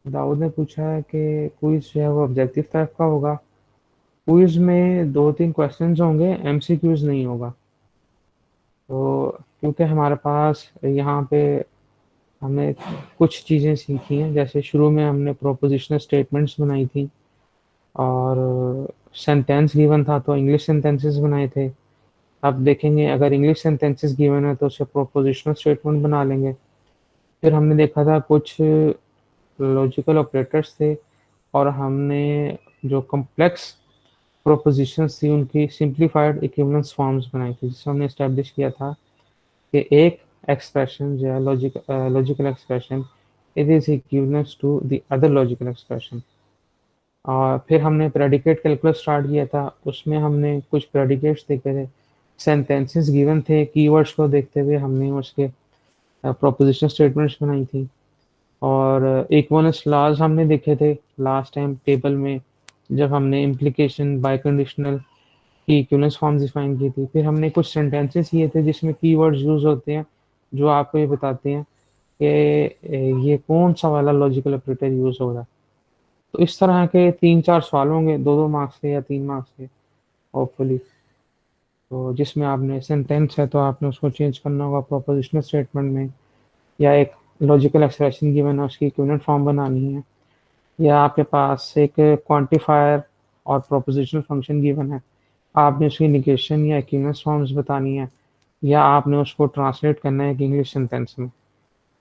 दाऊद ने पूछा है कि क्विज जो है वो ऑब्जेक्टिव टाइप का होगा। क्विज में दो तीन क्वेश्चंस होंगे, एमसीक्यूज नहीं होगा। तो क्योंकि हमारे पास यहाँ पे हमने कुछ चीज़ें सीखी हैं, जैसे शुरू में हमने प्रोपोजिशनल स्टेटमेंट्स बनाई थी, और सेंटेंस गिवन था तो इंग्लिश सेंटेंसेस बनाए थे। अब देखेंगे अगर इंग्लिश सेंटेंसेस गिवन है तो उससे प्रोपोजिशनल स्टेटमेंट बना लेंगे। फिर हमने देखा था कुछ लॉजिकल ऑपरेटर्स थे, और हमने जो कॉम्प्लेक्स प्रोपोजिशंस थी उनकी सिंप्लीफाइड इक्विवेलेंस फॉर्म्स बनाई थी, जिसमें हमने इस्टेब्लिश किया था कि एक एक्सप्रेशन जो है logical expression it is equivalence to the other logical expression. और फिर हमने प्रेडिकेट कैलकुलस स्टार्ट किया था, उसमें हमने कुछ प्रेडिकेट्स देखे थे, सेंटेंसेस गिवन थे, कीवर्ड्स को देखते हुए हमने उसके प्रोपोजिशन स्टेटमेंट्स बनाई थी। और इक्विवेलेंस लॉज हमने देखे थे लास्ट टाइम टेबल में, जब हमने इम्प्लीकेशन बाय कंडीशनल की इक्विवेलेंस फॉर्म डिफाइन की थी। फिर हमने कुछ सेंटेंसेस किए थे जिसमें कीवर्ड्स यूज होते हैं जो आपको ये बताते हैं कि ये कौन सा वाला लॉजिकल ऑपरेटर यूज हो रहा है। तो इस तरह के तीन चार सवाल होंगे, दो दो मार्क्स के या 3 मार्क्स के होपफुली। तो जिसमें आपने सेंटेंस है तो आपने उसको चेंज करना होगा प्रोपोजिशनल स्टेटमेंट में, या एक लॉजिकल एक्सप्रेशन गिवन है उसकी इक्विवेलेंट फॉर्म बनानी है, या आपके पास एक क्वांटिफायर और प्रोपोजिशनल फंक्शन गिवन है, आपने उसकी निगेशन या इक्विवेलेंस फॉर्म्स बतानी है, या आपने उसको ट्रांसलेट करना है एक इंग्लिश सेंटेंस में।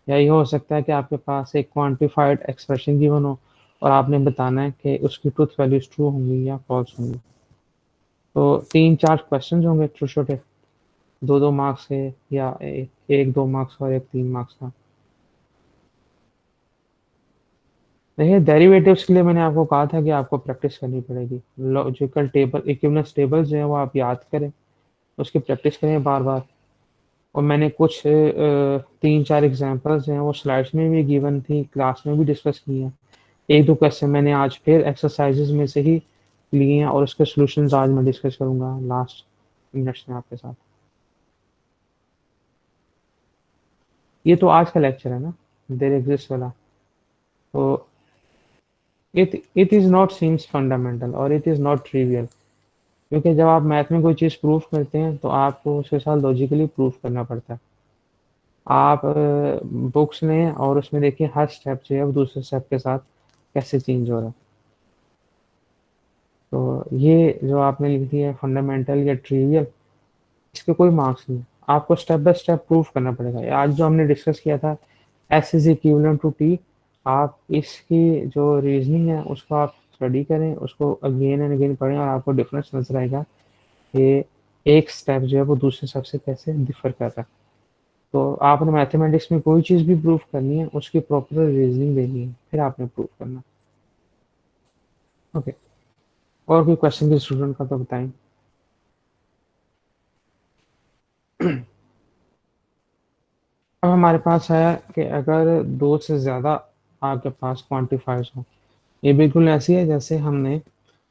या ये हो सकता है कि आपके पास एक क्वांटिफाइड एक्सप्रेशन गिवन हो और आपने बताना है कि उसकी ट्रूथ वैल्यूज ट्रू होंगी या फॉल्स होंगी। तो 3-4 क्वेश्चन होंगे छोटे छोटे, 2-2 मार्क्स के, या एक 2 मार्क्स का और एक 3 मार्क्स का। देखिए डेरिवेटिव्स के लिए मैंने आपको कहा था कि आपको प्रैक्टिस करनी पड़ेगी। लॉजिकल टेबल, इक्विवेलेंस टेबल जो है वो आप याद करें, उसकी प्रैक्टिस करें बार बार। और मैंने कुछ 3-4 एग्जांपल्स हैं वो स्लाइड्स में भी गिवन थी, क्लास में भी डिस्कस की हैं। एक दो क्वेश्चन मैंने आज फिर एक्सरसाइजेज में से ही लिए हैं और उसके सॉल्यूशंस आज मैं डिस्कस करूंगा लास्ट मिनट्स में आपके साथ। ये तो आज का लेक्चर है ना, देयर एग्जिस्ट वाला। तो it is not seems fundamental और इट इज नॉट ट्रिवियल, क्योंकि जब आप मैथ में कोई चीज़ प्रूफ करते हैं तो आपको उसके साथ लॉजिकली प्रूफ करना पड़ता है। आप बुक्स लें और उसमें देखिए हर स्टेप जो है वो दूसरे स्टेप के साथ कैसे चेंज हो रहा है। तो ये जो आपने लिख दिया है फंडामेंटल या ट्रिवियल, इसके कोई मार्क्स नहीं। आपको स्टेप बाय स्टेप प्रूफ करना पड़ेगा। आज जो हमने डिस्कस किया था S is equivalent to T, आप इसकी जो रीजनिंग है उसको आप स्टडी करें, उसको अगेन एंड अगेन पढ़ें और आपको डिफरेंस नजर आएगा कि एक स्टेप जो है वो दूसरे स्टेप से कैसे डिफर कर रहा है। तो आपने मैथमेटिक्स में कोई चीज़ भी प्रूफ करनी है, उसकी प्रॉपर रीजनिंग देनी है, फिर आपने प्रूफ करना। ओके, और कोई क्वेश्चन भी स्टूडेंट का तो बताएं। अब हमारे पास है कि अगर दो से ज़्यादा आपके पास क्वांटिफायर्स हो, ये बिल्कुल ऐसी है जैसे हमने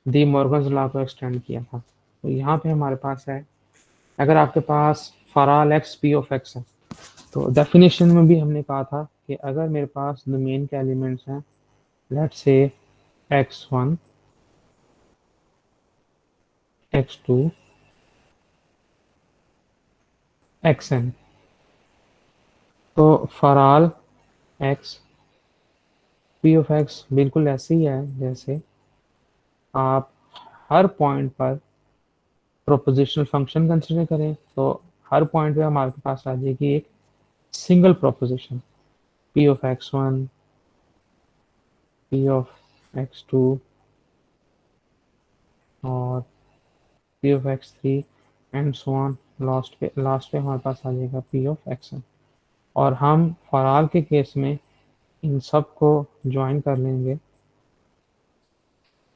डी मॉर्गन्स लॉ को एक्सटेंड किया था। तो यहाँ पे हमारे पास है, अगर आपके पास for all x P of X है, तो डेफिनेशन में भी हमने कहा था कि अगर मेरे पास डोमेन के एलिमेंट्स हैं, let's say x1 x2 xn, तो for all x P of x बिल्कुल ऐसे ही है जैसे आप हर पॉइंट पर प्रोपोजिशनल फंक्शन कंसिडर करें। तो हर पॉइंट पे हमारे पास आ जाएगी एक single proposition, P of x1, P of x2 और P of x3 and so on. Last पे हमारे पास आ जाएगा पी ऑफ xn। और हम फॉर ऑल के केस में इन सब को ज्वाइन कर लेंगे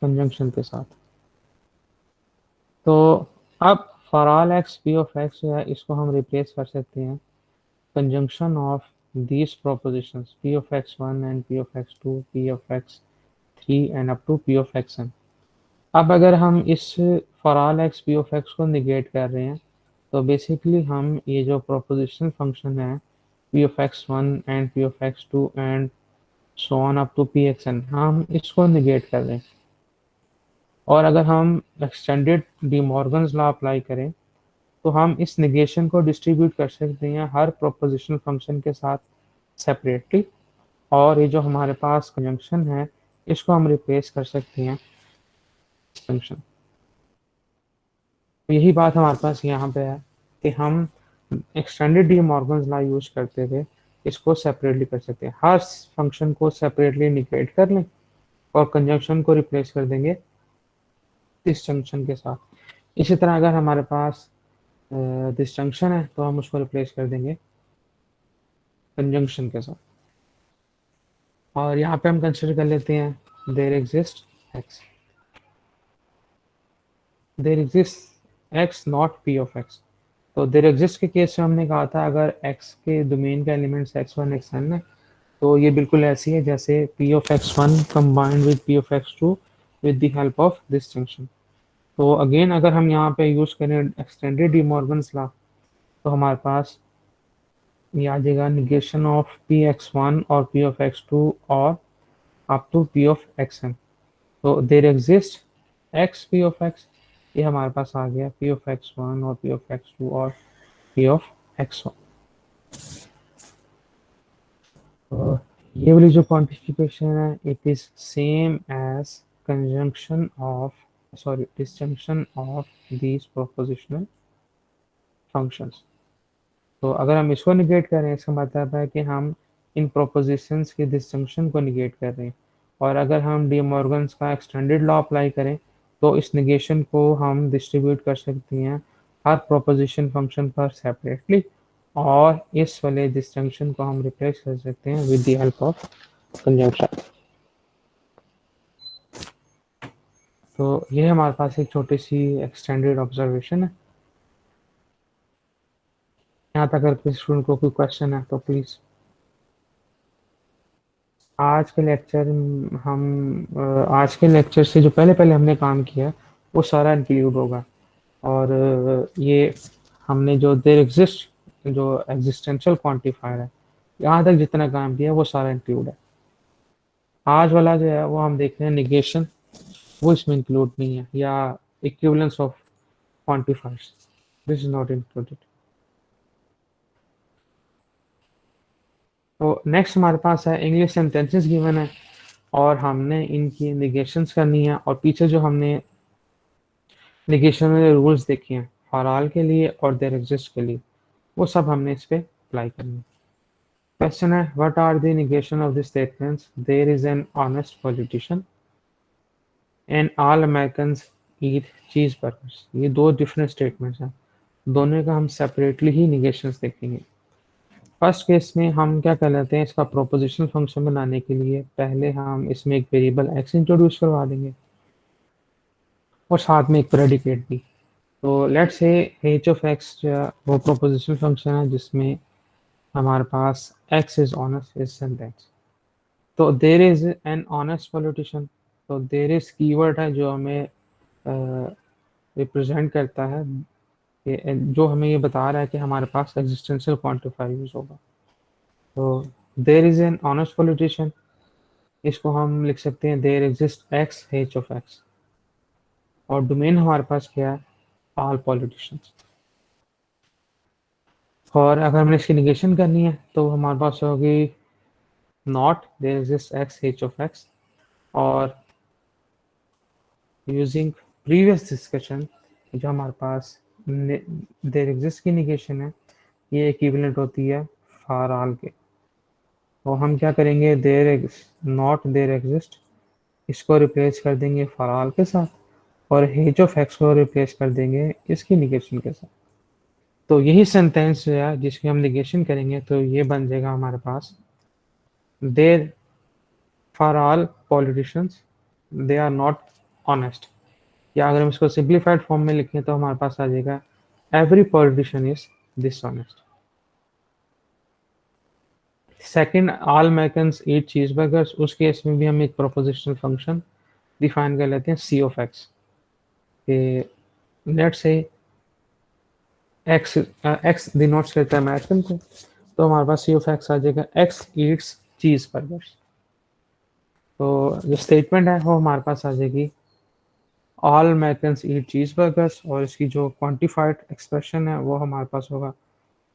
कंजंक्शन के साथ। तो अब for all x P of x जो है इसको हम रिप्लेस कर सकते हैं conjunction of these propositions p of x1 and p of x2, p of x3 and up to p of xn। अब अगर हम इस for all x P of x को निगेट कर रहे हैं, तो बेसिकली हम ये जो प्रोपोजिशन फंक्शन है p of x1 and p of x2 and so on up to p xn, हम इसको निगेट कर रहे हैं। और अगर हम extended D Morgan's law apply करें तो हम इस निगेशन को डिस्ट्रीब्यूट कर सकते हैं हर प्रोपोजिशनल फंक्शन के साथ सेपरेटली। और ये जो हमारे पास कंजंक्शन है इसको हम रिप्लेस कर सकते हैं फंक्शन। तो यही बात हमारे पास यहाँ पे है कि हम extended D Morgan's law use करते हुए इसको सेपरेटली कर सकते हैं। हर फंक्शन को सेपरेटली निगेट कर लें और कंजंक्शन को रिप्लेस कर देंगे इस जंक्शन के साथ। इसी तरह अगर हमारे पास डिस्जंक्शन है तो हम उसको रिप्लेस कर देंगे कंजंक्शन के साथ। और यहाँ पे हम कंसिडर कर लेते हैं there exist x, there exist x not P of x. तो देयर एग्जिस्ट के केस में हमने कहा था अगर एक्स के डोमेन के एलिमेंट्स x1 xn है, तो ये बिल्कुल ऐसी है जैसे p of x1 combined with p of x2 with the help of this junction. तो अगेन अगर हम यहाँ पे यूज करें एक्सटेंडेड डी मॉर्गन्स लॉ, तो हमारे पास ये आ जाएगा negation of P X one और पी ऑफ एक्स टू और up to P of X N. तो there exist X P of X, ये हमारे पास आ गया पी ऑफ एक्स वन और पी ऑफ एक्स टू और पी ऑफ एक्स वन। तो ये वाली जो क्वांटिफिकेशन है it is same as conjunction of, sorry disjunction of these propositional functions. तो अगर हम इसको निगेट करें इसका मतलब है कि हम इन प्रोपोजिशंस के डिसजंक्शन को निगेट कर रहे हैं। और अगर हम डी मॉर्गन्स का एक्सटेंडेड लॉ अप्लाई करें तो इस निगेशन को हम डिस्ट्रीब्यूट कर सकते हैं हर प्रोपोजिशन फंक्शन पर सेपरेटली, और इस वाले डिस्टिंक्शन को हम रिप्लेस कर सकते हैं with the help of conjunction. तो ये हमारे पास एक छोटी सी एक्सटेंडेड ऑब्जर्वेशन है। यहाँ तक अगर किसी स्टूडेंट को कोई क्वेश्चन है तो प्लीज़। आज के लेक्चर आज के लेक्चर से जो पहले पहले हमने काम किया वो सारा इंक्लूड होगा। और ये हमने जो देयर एग्जिस्ट जो एग्जिस्टेंशियल क्वांटिफायर है, यहाँ तक जितना काम किया वो सारा इंक्लूड है। आज वाला जो है वो हम देख रहे हैं निगेशन, वो इसमें इंक्लूड नहीं है, या equivalence of quantifiers, this is not included. तो नेक्स्ट हमारे पास है इंग्लिश सेंटेंसेस गिवन है, और हमने इनकी निगेशंस करनी है, और पीछे जो हमने निगेशन में रूल्स देखे हैं फॉर ऑल के लिए और देयर एग्जिस्ट के लिए, वो सब हमने इस पे अप्लाई करनी है। क्वेश्चन है, what are the negation of the statements there is an honest politician and all Americans eat cheese burgers. ये दो डिफरेंट स्टेटमेंट्स हैं, दोनों का हम सेपरेटली ही निगेशंस देखेंगे। फर्स्ट केस में हम क्या कर लेते हैं, इसका प्रोपोजिशनल फंक्शन बनाने के लिए पहले हम इसमें एक वेरिएबल एक्स इंट्रोड्यूस करवा देंगे और साथ में एक प्रेडिकेट भी। तो let's say H of x जो है वो प्रोपोजिशनल फंक्शन है जिसमें हमारे पास X is honest is sentence. तो there is an honest politician, तो देर इज कीवर्ड है जो हमें रिप्रेजेंट करता है, जो हमें ये बता रहा है कि हमारे पास एग्जिस्टेंशियल क्वांटिफायर यूज होगा। तो there is an honest politician, इसको हम लिख सकते हैं देर exist x H of x, और डोमेन हमारे पास क्या है, ऑल पॉलिटिशियंस। और अगर हमने इसकी निगेशन करनी है तो हमारे पास होगी not there exist x H of x, और यूजिंग प्रीवियस डिस्कशन जो हमारे पास देर एग्जिस्ट की निगेशन है ये इक्विवेलेंट होती है फॉर ऑल के। तो हम क्या करेंगे, देर नॉट देर एग्जिस्ट इसको रिप्लेस कर देंगे फॉर ऑल के साथ, और एच ऑफ एक्स को रिप्लेस कर देंगे इसकी निगेशन के साथ। तो यही सेंटेंस जो है जिसकी हम निगेशन करेंगे तो ये बन जाएगा हमारे पास there for all politicians they are not honest, या अगर हम इसको सिंप्लीफाइड फॉर्म में लिखें तो हमारे पास आ जाएगा every politician is dishonest. Second, all Americans eat cheese burgers, उस केस में भी हम एक प्रोपोजिशनल फंक्शन डिफाइन कर लेते हैं C of X. Let's say X denotes करता है अमेरिकन को, तो हमारे पास सी ऑफ एक्स आ जाएगा एक्स ईट्स चीज बर्गर्स। तो जो स्टेटमेंट है वो हमारे पास आ जाएगी all Americans eat cheese burgers, और इसकी जो क्वांटिफाइड एक्सप्रेशन है वो हमारे पास होगा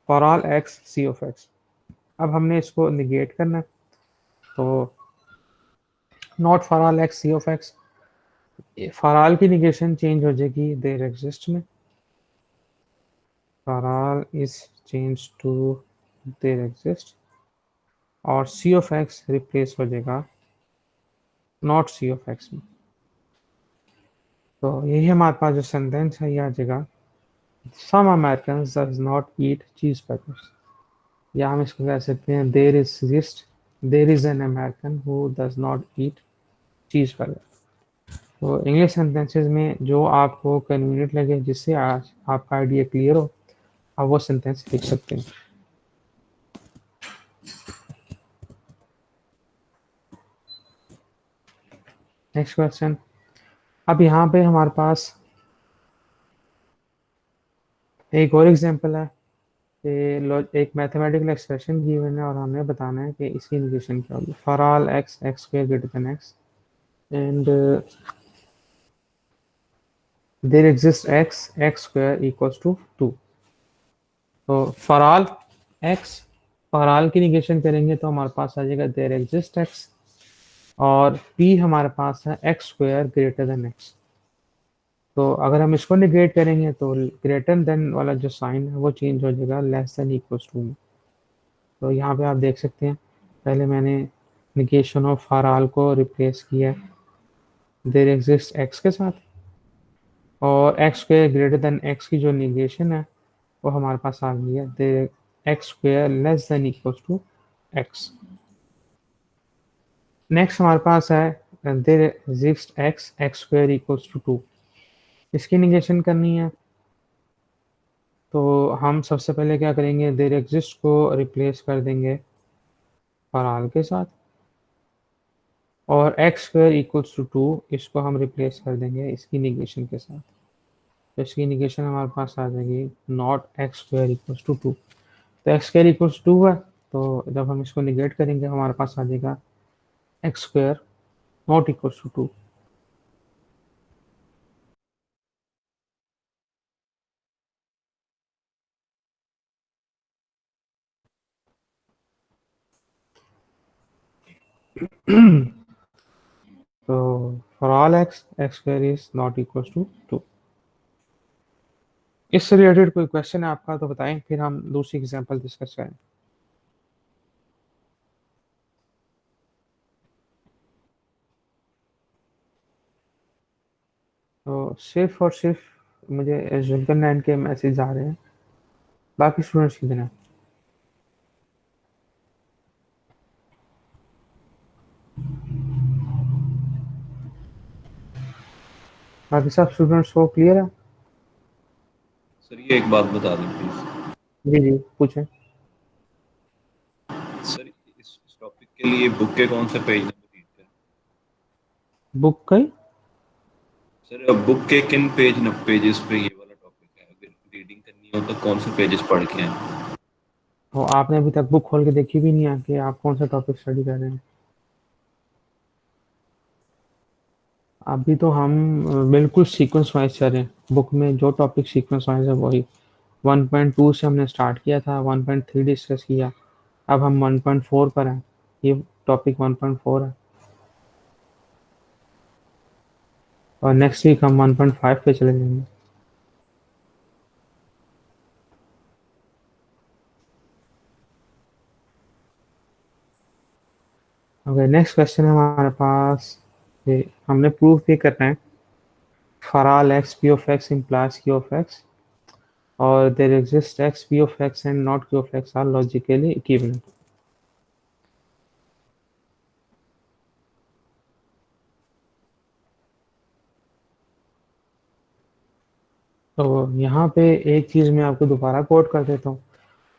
for all x C of x. अब हमने इसको निगेट करना है, तो not for all x C of x, for all की निगेशन चेंज हो जाएगी देयर एग्जिस्ट में, for all is change to there exist, और सी ऑफ एक्स रिप्लेस हो जाएगा नॉट सी ऑफ एक्स में। तो यही हमारे पास जो सेंटेंस है ये आ जाएगा some Americans does not eat cheese burgers, या हम इसको कह सकते हैं there is an American who does not eat cheese burger. तो इंग्लिश सेंटेंसेस में जो आपको कन्वीनियंट लगे, जिससे आज आपका आइडिया क्लियर हो, आप वो सेंटेंस लिख सकते हैं। नेक्स्ट क्वेश्चन, अब यहाँ पे हमारे पास एक और एग्जांपल है कि एक मैथमेटिकल एक्सप्रेशन गिवन है और हमें बताना है कि इसकी निगेशन क्या होगी। For all x x square greater than x and there exist x x square equals to 2। तो for all x, for all की निगेशन करेंगे तो हमारे पास आ जाएगा देयर एग्जिस्ट एक्स, और p हमारे पास है x square greater than x. तो अगर हम इसको निगेट करेंगे तो ग्रेटर देन वाला जो साइन है वो चेंज हो जाएगा लेस देन इक्वल्स टू में। तो यहाँ पे आप देख सकते हैं पहले मैंने निगेशन ऑफ फॉर ऑल को रिप्लेस किया देयर एग्जिस्ट एक्स के साथ, और x square greater than x की जो निगेशन है वो हमारे पास आ गई है, they X square less than equals to X. Next हमारे पास है there exist x x square equals to 2। इसकी निगेशन करनी है, तो हम सबसे पहले क्या करेंगे, देयर एग्जिस्ट को रिप्लेस कर देंगे फराल के साथ, और एक्स स्क्वायर इक्वल्स टू 2 इसको हम रिप्लेस कर देंगे इसकी निगेशन के साथ। तो इसकी निगेशन हमारे पास आ जाएगी not x square equals to 2। तो एक्स स्क्वायर इक्वल्स 2 है, तो जब हम इसको निगेट करेंगे हमारे पास आ जाएगा x square not equals to 2। तो for all x x square is not equals to 2। इससे रिलेटेड कोई क्वेश्चन है आपका तो बताएं, फिर हम दूसरी एग्जांपल डिस्कस करें। तो सिर्फ और सिर्फ मुझे जुल्कर नैन के मैसेज आ रहे हैं, बाकी स्टूडेंट्स किधर हैं? बाकी सब स्टूडेंट्स को क्लियर है? सर ये एक बात बता दें प्लीज। जी जी पूछें। सर इस टॉपिक के लिए बुक के कौन से पेज नंबर रीड करें? बुक कई? सर बुक के किन पेजेस पे ये वाला टॉपिक है, अगर रीडिंग करनी हो तो कौन से पेजेस पढ़ के हैं? तो आपने अभी तक बुक खोल के देखी भी नहीं है कि आप कौन सा टॉपिक स्टडी कर रहे हैं? अभी तो हम बिल्कुल सीक्वेंस वाइज चल रहे हैं, बुक में जो टॉपिक सीक्वेंस वाइज है वही। 1.2 से हमने स्टार्ट किया था, 1.3 डिस्कस किया, अब हम 1.4 पर हैं। ये टॉपिक 1.4 है, और नेक्स्ट वीक हम 1.5 पे चले जाएंगे। ओके, नेक्स्ट क्वेश्चन है हमारे पास, ये हमने प्रूफ भी करना है for all x P of x implies q of x, और there exist x p of x and not q of x are logically equivalent। तो यहाँ पे एक चीज़ मैं आपको दोबारा कोट कर देता हूँ।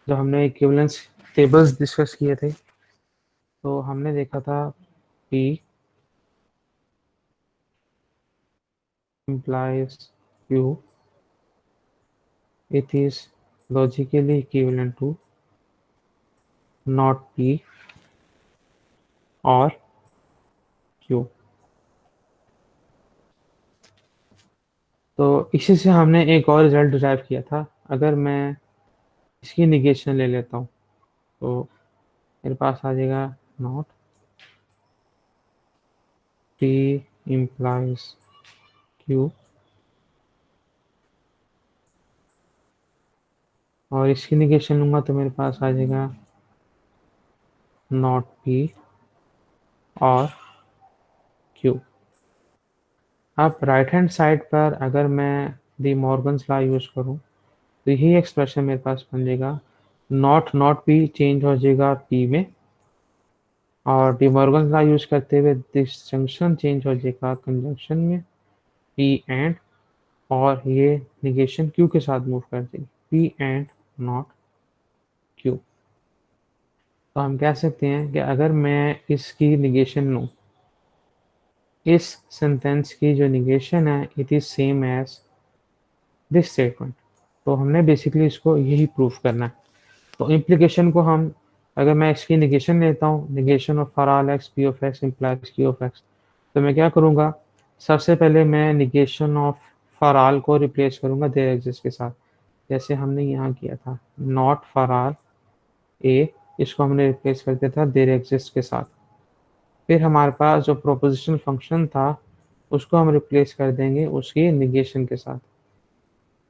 जब हमने इक्विवेलेंस टेबल्स डिस्कस किए थे, तो हमने देखा था P implies Q, it is logically equivalent to not P और Q। तो इसी से हमने एक और रिजल्ट डिराइव किया था। अगर मैं इसकी निगेशन ले लेता हूँ तो मेरे पास आ जाएगा नॉट P implies Q, और इसकी निगेशन लूंगा तो मेरे पास आ जाएगा नॉट P और Q। अब राइट हैंड साइड पर अगर मैं डी मॉर्गन्स लॉ यूज करूँ तो यही एक्सप्रेशन मेरे पास बन जाएगा, नॉट नॉट पी चेंज हो जाएगा पी में, और डी मॉर्गन्स लॉ यूज करते हुए डिसजंक्शन चेंज हो जाएगा कंजंक्शन में, पी एंड, और ये निगेशन क्यू के साथ मूव कर देगी, पी एंड नॉट क्यू। तो हम कह सकते हैं कि अगर मैं इसकी निगेशन लूँ, इस सेंटेंस की जो निगेशन है it is same as this statement. तो हमने बेसिकली इसको यही प्रूफ करना है। तो इम्प्लीकेशन को हम, अगर मैं इसकी निगेशन लेता हूँ, negation of for all x P of x implies Q of x, तो मैं क्या करूँगा, सबसे पहले मैं निगेशन ऑफ फॉर ऑल को रिप्लेस करूँगा देयर एग्जिस्ट के साथ, जैसे हमने यहाँ किया था नॉट फॉर ऑल ए, इसको हमने रिप्लेस कर दिया था देयर एग्जिस्ट के साथ। फिर हमारे पास जो प्रोपोजिशन फंक्शन था उसको हम रिप्लेस कर देंगे उसकी निगेशन के साथ।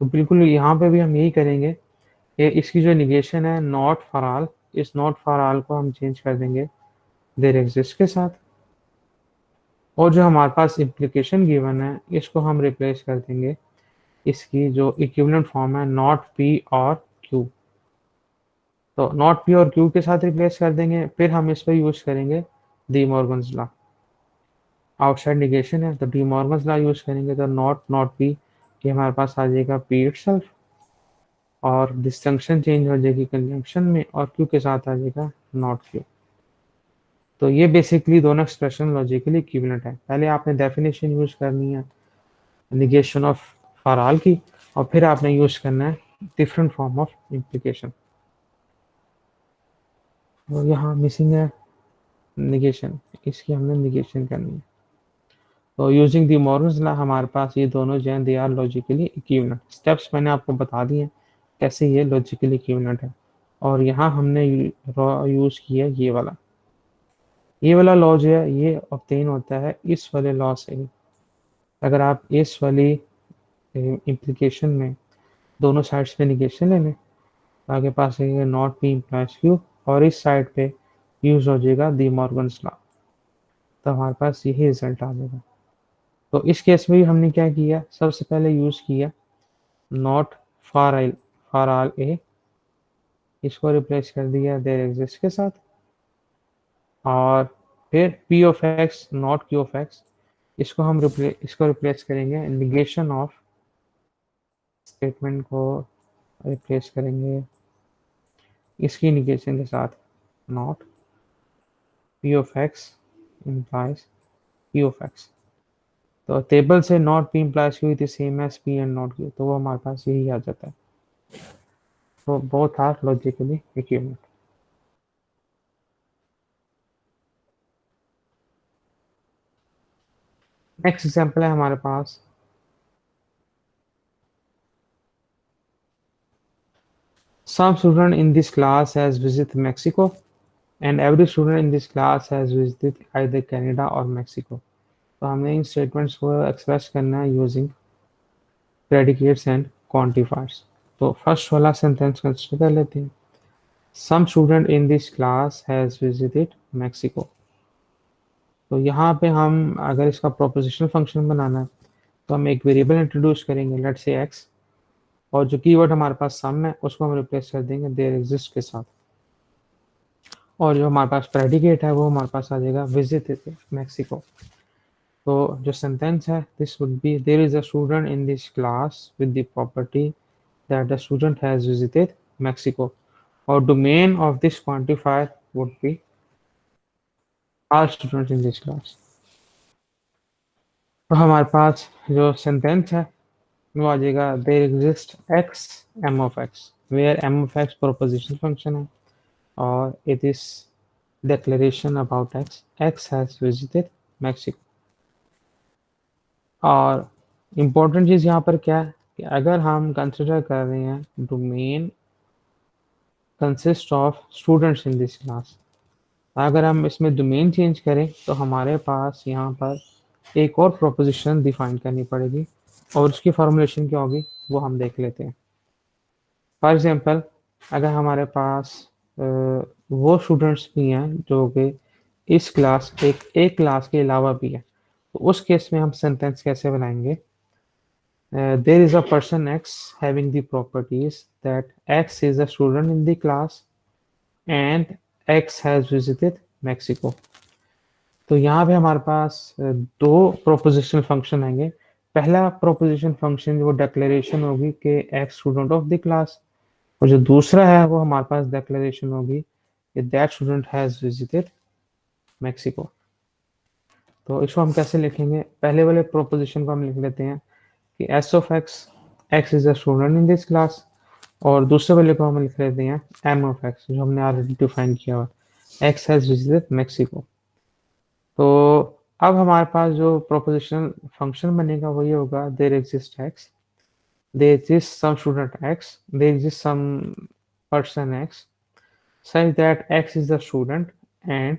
तो बिल्कुल यहाँ पे भी हम यही करेंगे कि इसकी जो निगेशन है नॉट फॉर ऑल, इस नॉट फॉर ऑल को हम चेंज कर देंगे देयर एग्जिस्ट के साथ, और जो हमारे पास इम्प्लीकेशन गिवन है इसको हम रिप्लेस कर देंगे इसकी जो इक्विवेलेंट फॉर्म है नॉट पी और क्यू। तो नॉट पी और क्यू के साथ रिप्लेस कर देंगे, फिर हम इस पर यूज करेंगे D Morgan's law. Outside negation है तो डी मॉर्गन्स लॉ यूज करेंगे, तो नॉट नॉट पी ये हमारे पास आ जाएगा पी इटसेल्फ, और डिस्टिंक्शन चेंज हो जाएगी कंजंक्शन में, और क्यू के साथ आ जाएगा नॉट क्यू। तो ये बेसिकली दोनों एक्सप्रेशन लॉजिकली इक्विवेलेंट है। पहले आपने डेफिनेशन यूज करनी है निगेशन ऑफ फॉर ऑल की, और फिर आपने यूज करना है डिफरेंट फॉर्म ऑफ इम्प्लीकेशन। तो यहाँ मिसिंग है निगेशन, इसकी हमने निगेशन करनी है। तो यूजिंग द मॉर्गन्स लॉ हमारे पास ये दोनों जो हैं they are logically equivalent. Steps मैंने आपको बता दिए हैं कैसे ये लॉजिकली इक्विवेलेंट है। और यहाँ हमने यूज किया ये वाला लॉ जो है ये ऑब्टेन होता है इस वाले लॉ से ही। अगर आप इस वाली इम्प्लीकेशन में दोनों साइड्स पे निगेशन ले लें तो आपके पास है नॉट पी इम्प्लाइज क्यू, और इस साइड पे यूज हो जाएगा दी मॉर्गन्स लॉ, तो हमारे पास यही रिजल्ट आ जाएगा। तो इस केस में भी हमने क्या किया, सबसे पहले यूज किया नॉट फॉर ऑल ए, इसको रिप्लेस कर दिया देयर एग्जिस्ट के साथ, और फिर p of x not Q of x, इसको रिप्लेस करेंगे निगेशन ऑफ स्टेटमेंट को रिप्लेस करेंगे इसकी निगेशन के साथ not P of x implies p of x. तो टेबल से not p implies q is same as p and not q, तो वो हमारे पास यही आ जाता है। तो both are logically equivalent. Next example है हमारे पास some student in this class has visited Mexico and every student in this class has visited either Canada or Mexico। तो हमने इन स्टेटमेंट्स को एक्सप्रेस करना है यूजिंग प्रेडिकेट्स एंड क्वांटिफायर्स। तो first वाला sentence consider कर लेते हैं, some student in this class has visited Mexico. तो यहाँ पे हम अगर इसका प्रोपोजिशनल फंक्शन बनाना है तो हम एक वेरिएबल इंट्रोड्यूस करेंगे, लेट्स से एक्स, और जो कीवर्ड हमारे पास सम है उसको हम रिप्लेस कर देंगे देयर एग्जिस्ट के साथ, और जो हमारे पास प्रेडिकेट है वो हमारे पास आ जाएगा विजिट मैक्सिको। तो जो सेंटेंस है this would be there is a student in this class with the property that the student has visited Mexico, और domain of this quantifier would be our student in this class. तो हमारे पास जो sentence है वो आ जाएगा there exist X M of X, where M of x proposition function है और it is declaration about x has visited Mexico। और इम्पोर्टेंट चीज़ यहाँ पर क्या है कि अगर हम कंसिडर कर रहे हैं domain consist of students in this class, अगर हम इसमें डोमेन चेंज करें तो हमारे पास यहाँ पर एक और प्रोपोजिशन डिफाइन करनी पड़ेगी, और उसकी फॉर्मुलेशन क्या होगी वो हम देख लेते हैं। फॉर एग्जांपल अगर हमारे पास वो स्टूडेंट्स भी हैं जो कि इस क्लास एक क्लास के अलावा भी है, तो उस केस में हम सेंटेंस कैसे बनाएंगे, there is a person x having the properties that x is a student in the class and x has visited Mexico. तो यहाँ पे हमारे पास दो प्रोपोजिशनल फंक्शन आएंगे। पहला प्रोपोजिशन फंक्शन वो डिक्लेरेशन होगी कि x student of the class, और जो दूसरा है वो हमारे पास डिक्लेरेशन होगी कि that student has visited Mexico. तो इसको हम कैसे लिखेंगे, पहले वाले प्रोपोजिशन को हम लिख लेते हैं कि S of x, x is a student in this class, और दूसरे वाले को हम लिख लेते हैं एम ऑफ एक्स जो हमने ऑलरेडी डिफाइन किया हुआ, एक्स हैज विजिटेड मैक्सिको। तो अब हमारे पास जो प्रोपोजिशनल फंक्शन बनेगा वही होगा there exist x, there exist some student x, there exist some person x such that x is the student and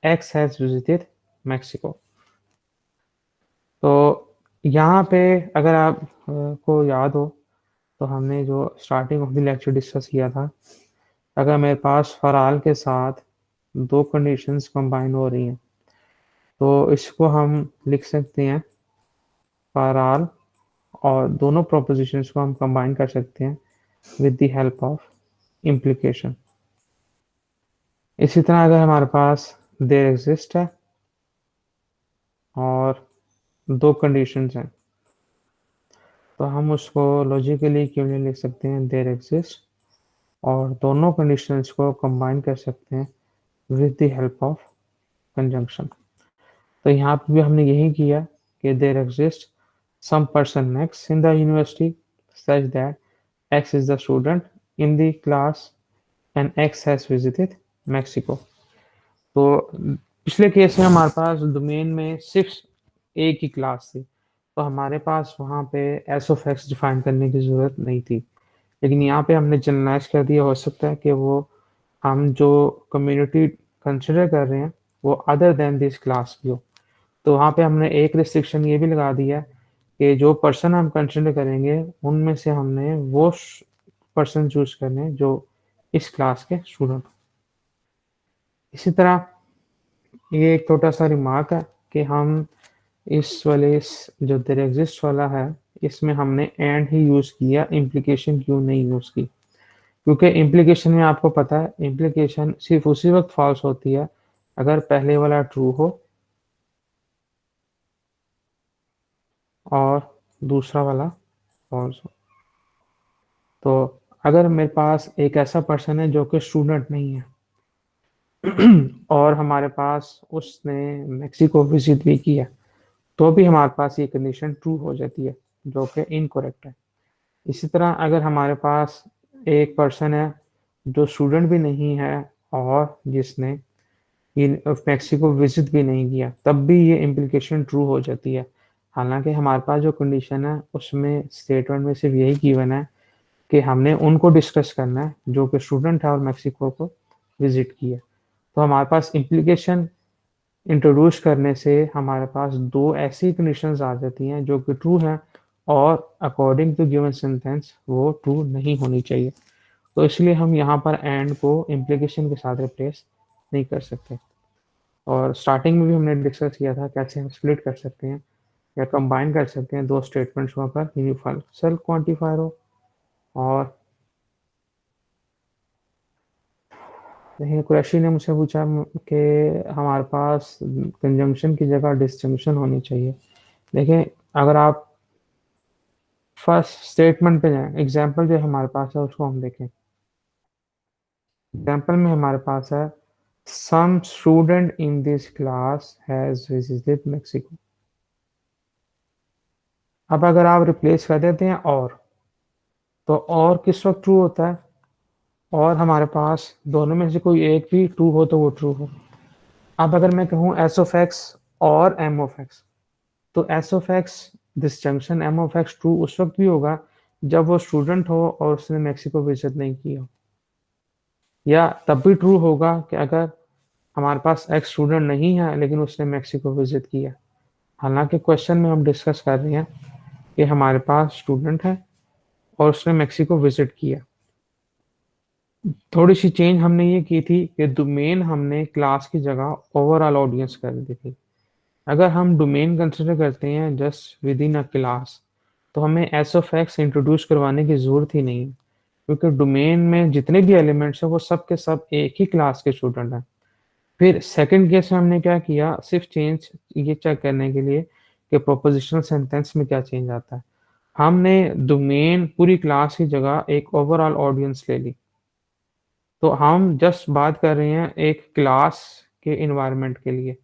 x has visited Mexico। तो यहाँ पे अगर आप को याद हो तो हमने जो starting of the lecture discuss किया था, अगर मेरे पास फराल के साथ दो कंडीशंस कंबाइन हो रही हैं तो इसको हम लिख सकते हैं फराल और दोनों प्रोपोजिशंस को हम कंबाइन कर सकते हैं with the help of implication. इसी तरह अगर हमारे पास देयर एग्जिस्ट है और दो कंडीशंस हैं, तो हम उसको लॉजिकली क्यों नहीं लिख सकते हैं देयर एग्जिस्ट, और दोनों कंडीशंस को कंबाइन कर सकते हैं with the help of conjunction. तो यहाँ पे भी हमने यही किया कि there exist some person x in the university such that x is the student in the class and x has visited Mexico. तो पिछले केस में हमारे पास डोमेन में सिर्फ एक ही क्लास थी, तो हमारे पास वहाँ पे एस ऑफ एक्स डिफाइन करने की ज़रूरत नहीं थी। लेकिन यहाँ पे हमने जनरलाइज कर दिया, हो सकता है कि वो हम जो कम्युनिटी कंसिडर कर रहे हैं वो अदर देन दिस क्लास की हो। तो वहाँ पे हमने एक रिस्ट्रिक्शन ये भी लगा दिया कि जो पर्सन हम कंसिडर करेंगे उनमें से हमने वो पर्सन चूज करने जो इस क्लास के स्टूडेंट। इसी तरह ये एक छोटा सा रिमार्क है कि हम इस जो देयर एग्जिस्ट वाला है इसमें हमने एंड ही यूज किया, इम्प्लीकेशन क्यों नहीं यूज की? क्योंकि इम्प्लीकेशन में आपको पता है इम्प्लीकेशन सिर्फ उसी वक्त फॉल्स होती है अगर पहले वाला ट्रू हो और दूसरा वाला फॉल्स हो। तो अगर मेरे पास एक ऐसा पर्सन है जो कि स्टूडेंट नहीं है और हमारे पास उसने मेक्सिको विजिट भी किया, तो भी हमारे पास ये कंडीशन ट्रू हो जाती है जो कि इनकरेक्ट है। इसी तरह अगर हमारे पास एक पर्सन है जो स्टूडेंट भी नहीं है और जिसने मेक्सिको विजिट भी नहीं किया, तब भी ये इम्प्लीकेशन ट्रू हो जाती है। हालांकि हमारे पास जो कंडीशन है उसमें स्टेटमेंट में सिर्फ यही गिवन है कि हमने उनको डिस्कस करना है जो कि स्टूडेंट है और मेक्सिको को विजिट किया। तो हमारे पास इम्प्लीकेशन इंट्रोड्यूस करने से हमारे पास दो ऐसी कंडीशंस आ जाती हैं जो कि ट्रू हैं और अकॉर्डिंग टू गिवन सेंटेंस वो ट्रू नहीं होनी चाहिए। तो इसलिए हम यहाँ पर एंड को इम्प्लीकेशन के साथ रिप्लेस नहीं कर सकते। और स्टार्टिंग में भी हमने डिस्कस किया था कैसे हम स्प्लिट कर सकते हैं या कंबाइन कर सकते हैं दो स्टेटमेंट्स को अगर यूनिवर्सल क्वांटिफायर हो। और देखिए कुरैशी ने मुझसे पूछा कि हमारे पास कंजंक्शन की जगह डिस्जंक्शन होनी चाहिए। देखिए अगर आप फर्स्ट स्टेटमेंट पे जाएं, एग्जाम्पल जो हमारे पास है उसको हम देखें। एग्जाम्पल में हमारे पास है some student in this class has visited Mexico. अब अगर आप रिप्लेस कर देते हैं और किस वक्त ट्रू होता है? और हमारे पास दोनों में से कोई एक भी ट्रू हो तो वो ट्रू हो। अब अगर मैं कहूँ एस ऑफ एक्स और एम ऑफ एक्स, तो s of x disjunction m of x true उस वक्त भी होगा जब वो स्टूडेंट हो और उसने मेक्सिको विजिट नहीं की हो, या तब भी ट्रू होगा कि अगर हमारे पास एक्स स्टूडेंट नहीं है लेकिन उसने मेक्सिको विजिट किया। हालांकि क्वेश्चन में हम डिस्कस कर रहे हैं कि हमारे पास स्टूडेंट है और उसने मेक्सिको विजिट किया। थोड़ी सी चेंज हमने ये की थी कि डोमेन हमने क्लास की जगह ओवरऑल ऑडियंस कर दी थी। अगर हम डोमेन कंसिडर करते हैं just with in a class, तो हमें एस ऑफ एक्स इंट्रोड्यूस करवाने की जरूरत ही नहीं है, क्योंकि डोमेन में जितने भी एलिमेंट्स हैं वो सब के सब एक ही क्लास के स्टूडेंट हैं। फिर सेकंड केस में हमने क्या किया, सिर्फ चेंज ये चेक करने के लिए कि प्रोपोजिशनल सेंटेंस में क्या चेंज आता है, हमने डोमेन पूरी क्लास की जगह एक ओवरऑल ऑडियंस ले ली। तो हम जस्ट बात कर रहे हैं एक क्लास के इन्वायरमेंट के लिए,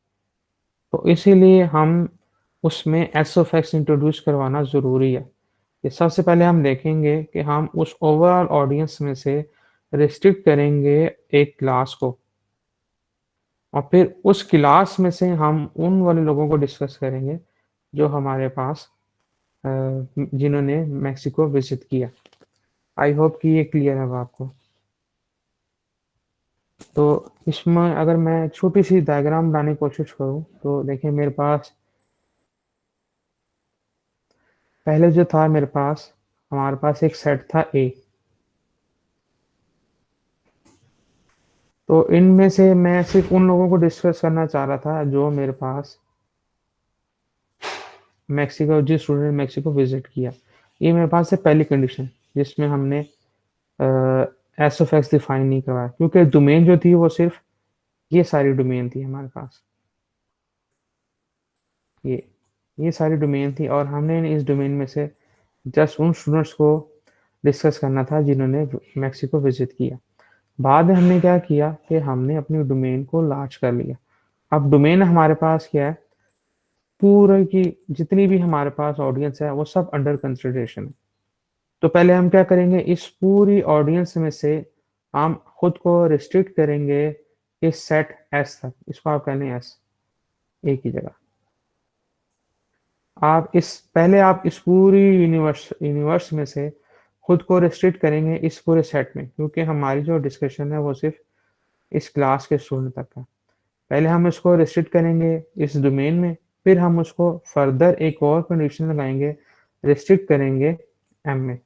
तो इसीलिए हम उसमें एस ऑफ एक्स इंट्रोड्यूस करवाना ज़रूरी है। कि सबसे पहले हम देखेंगे कि हम उस ओवरऑल ऑडियंस में से रिस्ट्रिक्ट करेंगे एक क्लास को, और फिर उस क्लास में से हम उन वाले लोगों को डिस्कस करेंगे जो हमारे पास जिन्होंने मैक्सिको विजिट किया। आई होप कि ये क्लियर है अब आपको। तो इसमें अगर मैं छोटी सी डायग्राम बनाने की कोशिश करूं तो देखिए मेरे पास पहले जो था मेरे पास हमारे पास एक सेट था ए। तो इनमें से मैं सिर्फ उन लोगों को डिस्कस करना चाह रहा था जो मेरे पास मैक्सिको, जिस स्टूडेंट ने मैक्सिको विजिट किया। ये मेरे पास है पहली कंडीशन जिसमें हमने एस ऑफ एक्स डिफाइन नहीं करवाया, क्योंकि डोमेन जो थी वो सिर्फ ये सारी डोमेन थी हमारे पास, ये सारी डोमेन थी, और हमने इस डोमेन में से जस्ट उन स्टूडेंट्स को डिस्कस करना था जिन्होंने मैक्सिको विजिट किया। बाद में हमने क्या किया कि हमने अपनी डोमेन को लार्ज कर लिया। अब डोमेन हमारे पास क्या है, पूरे की जितनी भी हमारे पास ऑडियंस है वो सब अंडर कंसिडरेशन है। तो पहले हम क्या करेंगे, इस पूरी ऑडियंस में से हम खुद को रिस्ट्रिक्ट करेंगे इस सेट एस तक। इसको आप कहने एस, एक ही जगह। आप इस पूरी यूनिवर्स में से खुद को रिस्ट्रिक्ट करेंगे इस पूरे सेट में, क्योंकि हमारी जो डिस्कशन है वो सिर्फ इस क्लास के स्टूडेंट तक है। पहले हम इसको रिस्ट्रिक्ट करेंगे इस डोमेन में, फिर हम उसको फर्दर एक और कंडीशन लगाएंगे, रिस्ट्रिक्ट करेंगे एम में।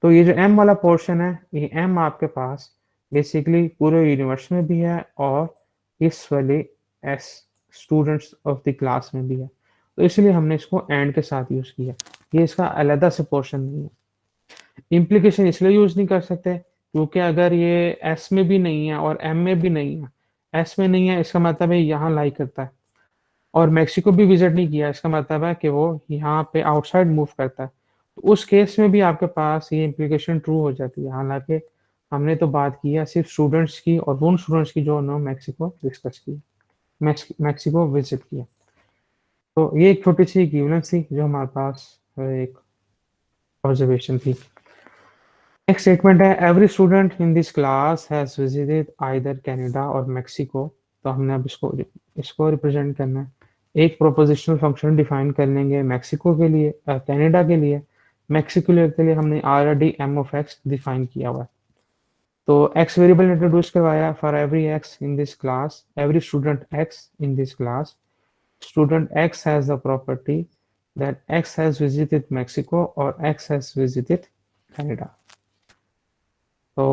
तो ये जो एम वाला पोर्शन है, ये एम आपके पास बेसिकली पूरे यूनिवर्स में भी है और इस वाले S students of the class में भी है। तो इसलिए हमने इसको एंड के साथ यूज किया, ये इसका अलग से पोर्शन नहीं है। इम्प्लीकेशन इसलिए यूज नहीं कर सकते क्योंकि अगर ये एस में भी नहीं है और एम में भी नहीं है, एस में नहीं है इसका मतलब है यहाँ लाई करता है, और मेक्सिको भी विजिट नहीं किया इसका मतलब है कि वो यहाँ पे आउटसाइड मूव करता है। तो उस केस में भी आपके पास ये इम्प्लीकेशन ट्रू हो जाती है, हालांकि हमने तो बात की है सिर्फ स्टूडेंट्स की और उन स्टूडेंट्स की जो उन्होंने मैक्सिको डिस्कस की, मैक्सिको विजिट किया। तो ये एक छोटी सी इक्विवेलेंस थी जो हमारे पास एक ऑब्जर्वेशन थी। नेक्स्ट स्टेटमेंट है every student in this class has visited either Canada और मैक्सिको। तो हमने अब इसको रिप्रेजेंट करना है। एक प्रोपोजिशनल फंक्शन डिफाइन कर लेंगे मैक्सिको के लिए, कनाडा के लिए। मैक्सिको के लिए हमने already m of x define किया हुआ है। तो एक्स वेरिएबल इंट्रोड्यूस करवाया for every x in this class, every student x in this class, student X has the property that X has visited Mexico or X has visited Canada. So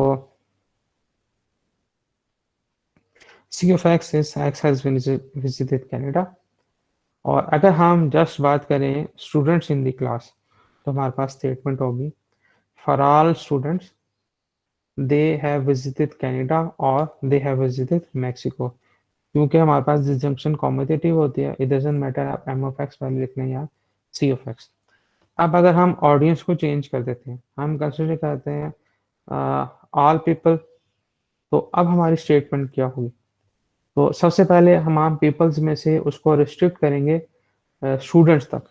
C of X is X has visited Canada. और अगर हम just बात करें students in the class, तो हमारे पास statement होगी for all students they have visited Canada और दे हैव विजिटेड मैक्सिको। क्योंकि हमारे पास डिसजंक्शन कॉम्यूटेटिव होती है, इट डजंट मैटर आप एम ऑफ एक्स पहले लिख लें या सी ऑफ एक्स। अब अगर हम ऑडियंस को चेंज कर देते हैं, हम कंसिडर करते हैं ऑल पीपल, तो अब हमारी स्टेटमेंट क्या हुई। तो सबसे पहले हम पीपल्स में से उसको रिस्ट्रिक्ट करेंगे स्टूडेंट्स तक।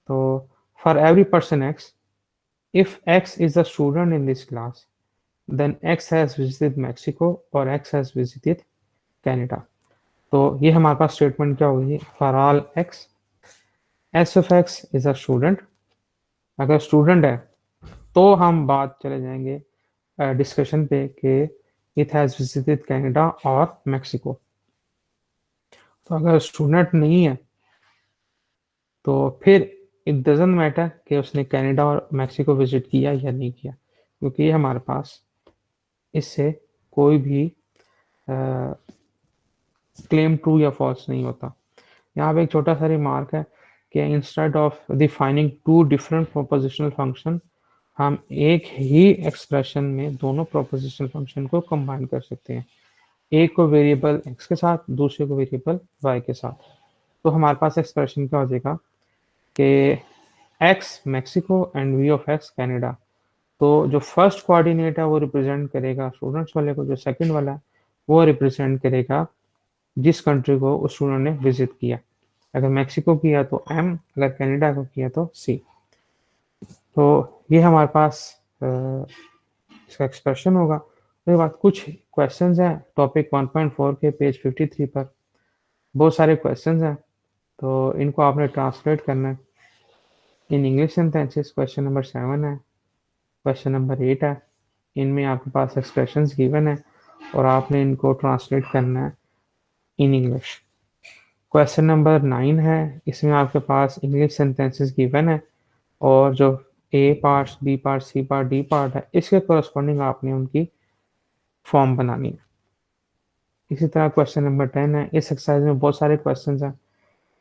तो for every person x, if x is a student in this class then x has visited Mexico और एक्स हैज विजिटेड कनाडा। तो ये हमारे पास स्टेटमेंट क्या होगी, for all x s of x is a student. अगर student है तो हम बात चले जाएंगे डिस्कशन पे कि इट हैज विजिटेड कनाडा और मैक्सिको। तो अगर स्टूडेंट नहीं है तो फिर इट डजंट मैटर कि उसने कनाडा और मैक्सिको विजिट किया या नहीं किया, क्योंकि ये हमारे पास इससे कोई भी क्लेम ट्रू या फॉल्स नहीं होता। यहाँ पे एक छोटा सा रिमार्क है कि instead of defining two different propositional function, हम एक ही एक्सप्रेशन में दोनों प्रोपोजिशनल फंक्शन को कंबाइन कर सकते हैं, एक को वेरिएबल एक्स के साथ, दूसरे को वेरिएबल वाई के साथ। तो हमारे पास एक्सप्रेशन क्या हो जाएगा कि x Mexico and v of x Canada. तो जो फर्स्ट कोऑर्डिनेट है वो रिप्रेजेंट करेगा स्टूडेंट्स वाले को, जो सेकंड वाला है वो रिप्रेजेंट करेगा जिस कंट्री को उस स्टूडेंट ने विजिट किया। अगर मैक्सिको किया तो एम, अगर कनाडा को किया तो सी। तो ये हमारे पास इसका एक्सप्रेशन होगा। उसके बाद कुछ क्वेश्चंस हैं टॉपिक 1.4 के पेज 53 पर, बहुत सारे क्वेश्चंस हैं, तो इनको आपने ट्रांसलेट करना है in English sentences. Question number 7 है, क्वेश्चन नंबर 8 है, इनमें आपके पास एक्सप्रेशंस गिवन है और आपने इनको ट्रांसलेट करना है इन इंग्लिश। क्वेश्चन नंबर 9 है, इसमें आपके पास इंग्लिश सेंटेंसेस गिवन है और जो A part, B part, C part, D part है, इसके कोरस्पॉन्डिंग आपने उनकी फॉर्म बनानी है। इसी तरह क्वेश्चन नंबर 10 है, इस एक्सरसाइज में बहुत सारे क्वेश्चन हैं,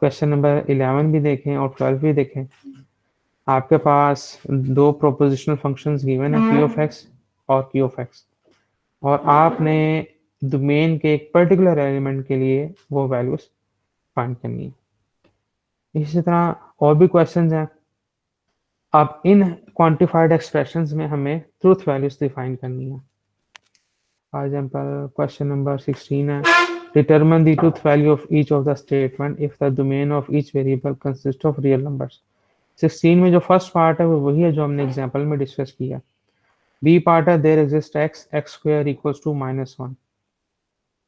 क्वेश्चन नंबर 11 भी देखें और 12 भी देखें। आपके पास दो प्रोपोजिशनल फंक्शंस गिवन है p ऑफ x और q ऑफ x, और आपने डोमेन के एक पर्टिकुलर एलिमेंट के लिए वो वैल्यूज फाइंड करनी है। इसी तरह और भी क्वेश्चंस हैं। अब इन क्वांटिफाइड एक्सप्रेशंस में हमें ट्रूथ वैल्यूज डिफाइन करनी है। फॉर एग्जांपल क्वेश्चन नंबर 16 है, determine the truth value of each of the statement if the domain of each variable consist of real numbers. 16 में जो फर्स्ट पार्ट है वो वही है जो हमने एग्जांपल में डिस्कस किया। बी पार्ट है there exist x square equals to -1।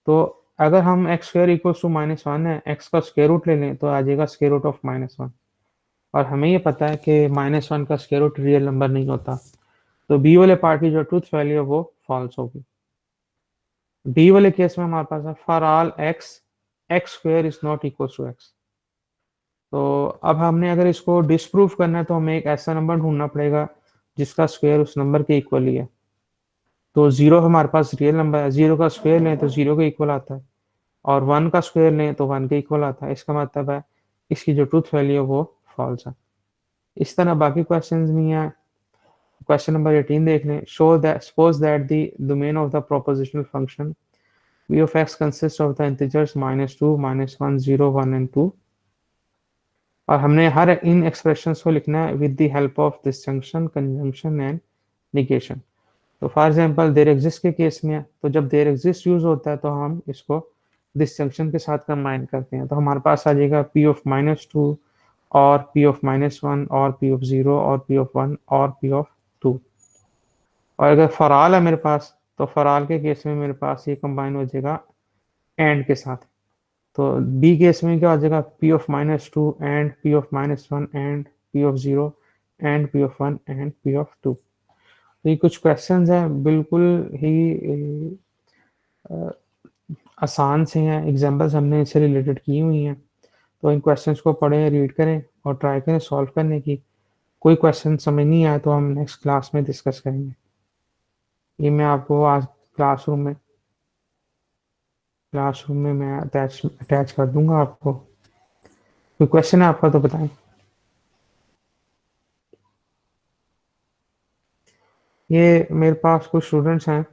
तो अगर हम x स्क्वायर इक्वल्स टू -1 है, x का स्क्वायर रूट ले लें तो आ जाएगा स्क्वायर रूट ऑफ -1, और हमें ये पता है कि -1 का स्क्वायर रूट रियल नंबर नहीं होता। तो बी वाले पार्ट की जो ट्रूथ वैल्यू है वो फॉल्स होगी। डी वाले केस में हमारे पास है for all x square is not equal to x। तो अब हमने अगर इसको डिसप्रूव करना है तो हमें एक ऐसा नंबर ढूंढना पड़ेगा जिसका स्क्वायर उस नंबर के इक्वल ही है। तो जीरो हमारे पास रियल नंबर है, जीरो का स्क्वायर लें तो जीरो के इक्वल आता है, और वन का स्क्वायर लें तो वन के इक्वल आता है। इसका मतलब है इसकी जो ट्रूथ वैल्यू है वो फॉल्स है। इस तरह बाकी क्वेश्चंस भी हैं। क्वेश्चन नंबर 18 देख लें। Show that suppose that the domain of the prepositional function v of x consists of the integers -2, -1, 0, 1 and 2, और हमने हर इन एक्सप्रेशंस को लिखना है with the help of disjunction, conjunction and negation. तो फॉर एग्जांपल देयर एग्जिस्ट के case में, तो जब देयर एग्जिस्ट यूज होता है तो हम इसको डिस्जंक्शन के साथ कंबाइन करते हैं। तो हमारे पास आ जाएगा p ऑफ -2 और p ऑफ -1 और p ऑफ 0 और p ऑफ 1 और p ऑफ 2। और अगर फॉर ऑल है मेरे पास, तो फॉर ऑल के केस में मेरे पास ये कंबाइन हो जाएगा एंड के साथ। तो बी केस में क्या हो जाएगा, p of -2 and p of -1 and p of 0 and p of 1 and p of 2। तो ये कुछ क्वेश्चंस हैं, बिल्कुल ही आसान से हैं, एग्जांपल्स हमने इससे रिलेटेड की हुई हैं। तो इन क्वेश्चंस को पढ़ें, रीड करें और ट्राई करें सॉल्व करने की। कोई क्वेश्चन समझ नहीं आया तो हम नेक्स्ट क्लास में डिस्कस करेंगे। ये मैं आपको आज क्लासरूम में मैं अटैच कर दूंगा आपको। कोई क्वेश्चन है आपका तो बताएं। ये मेरे पास कुछ स्टूडेंट्स हैं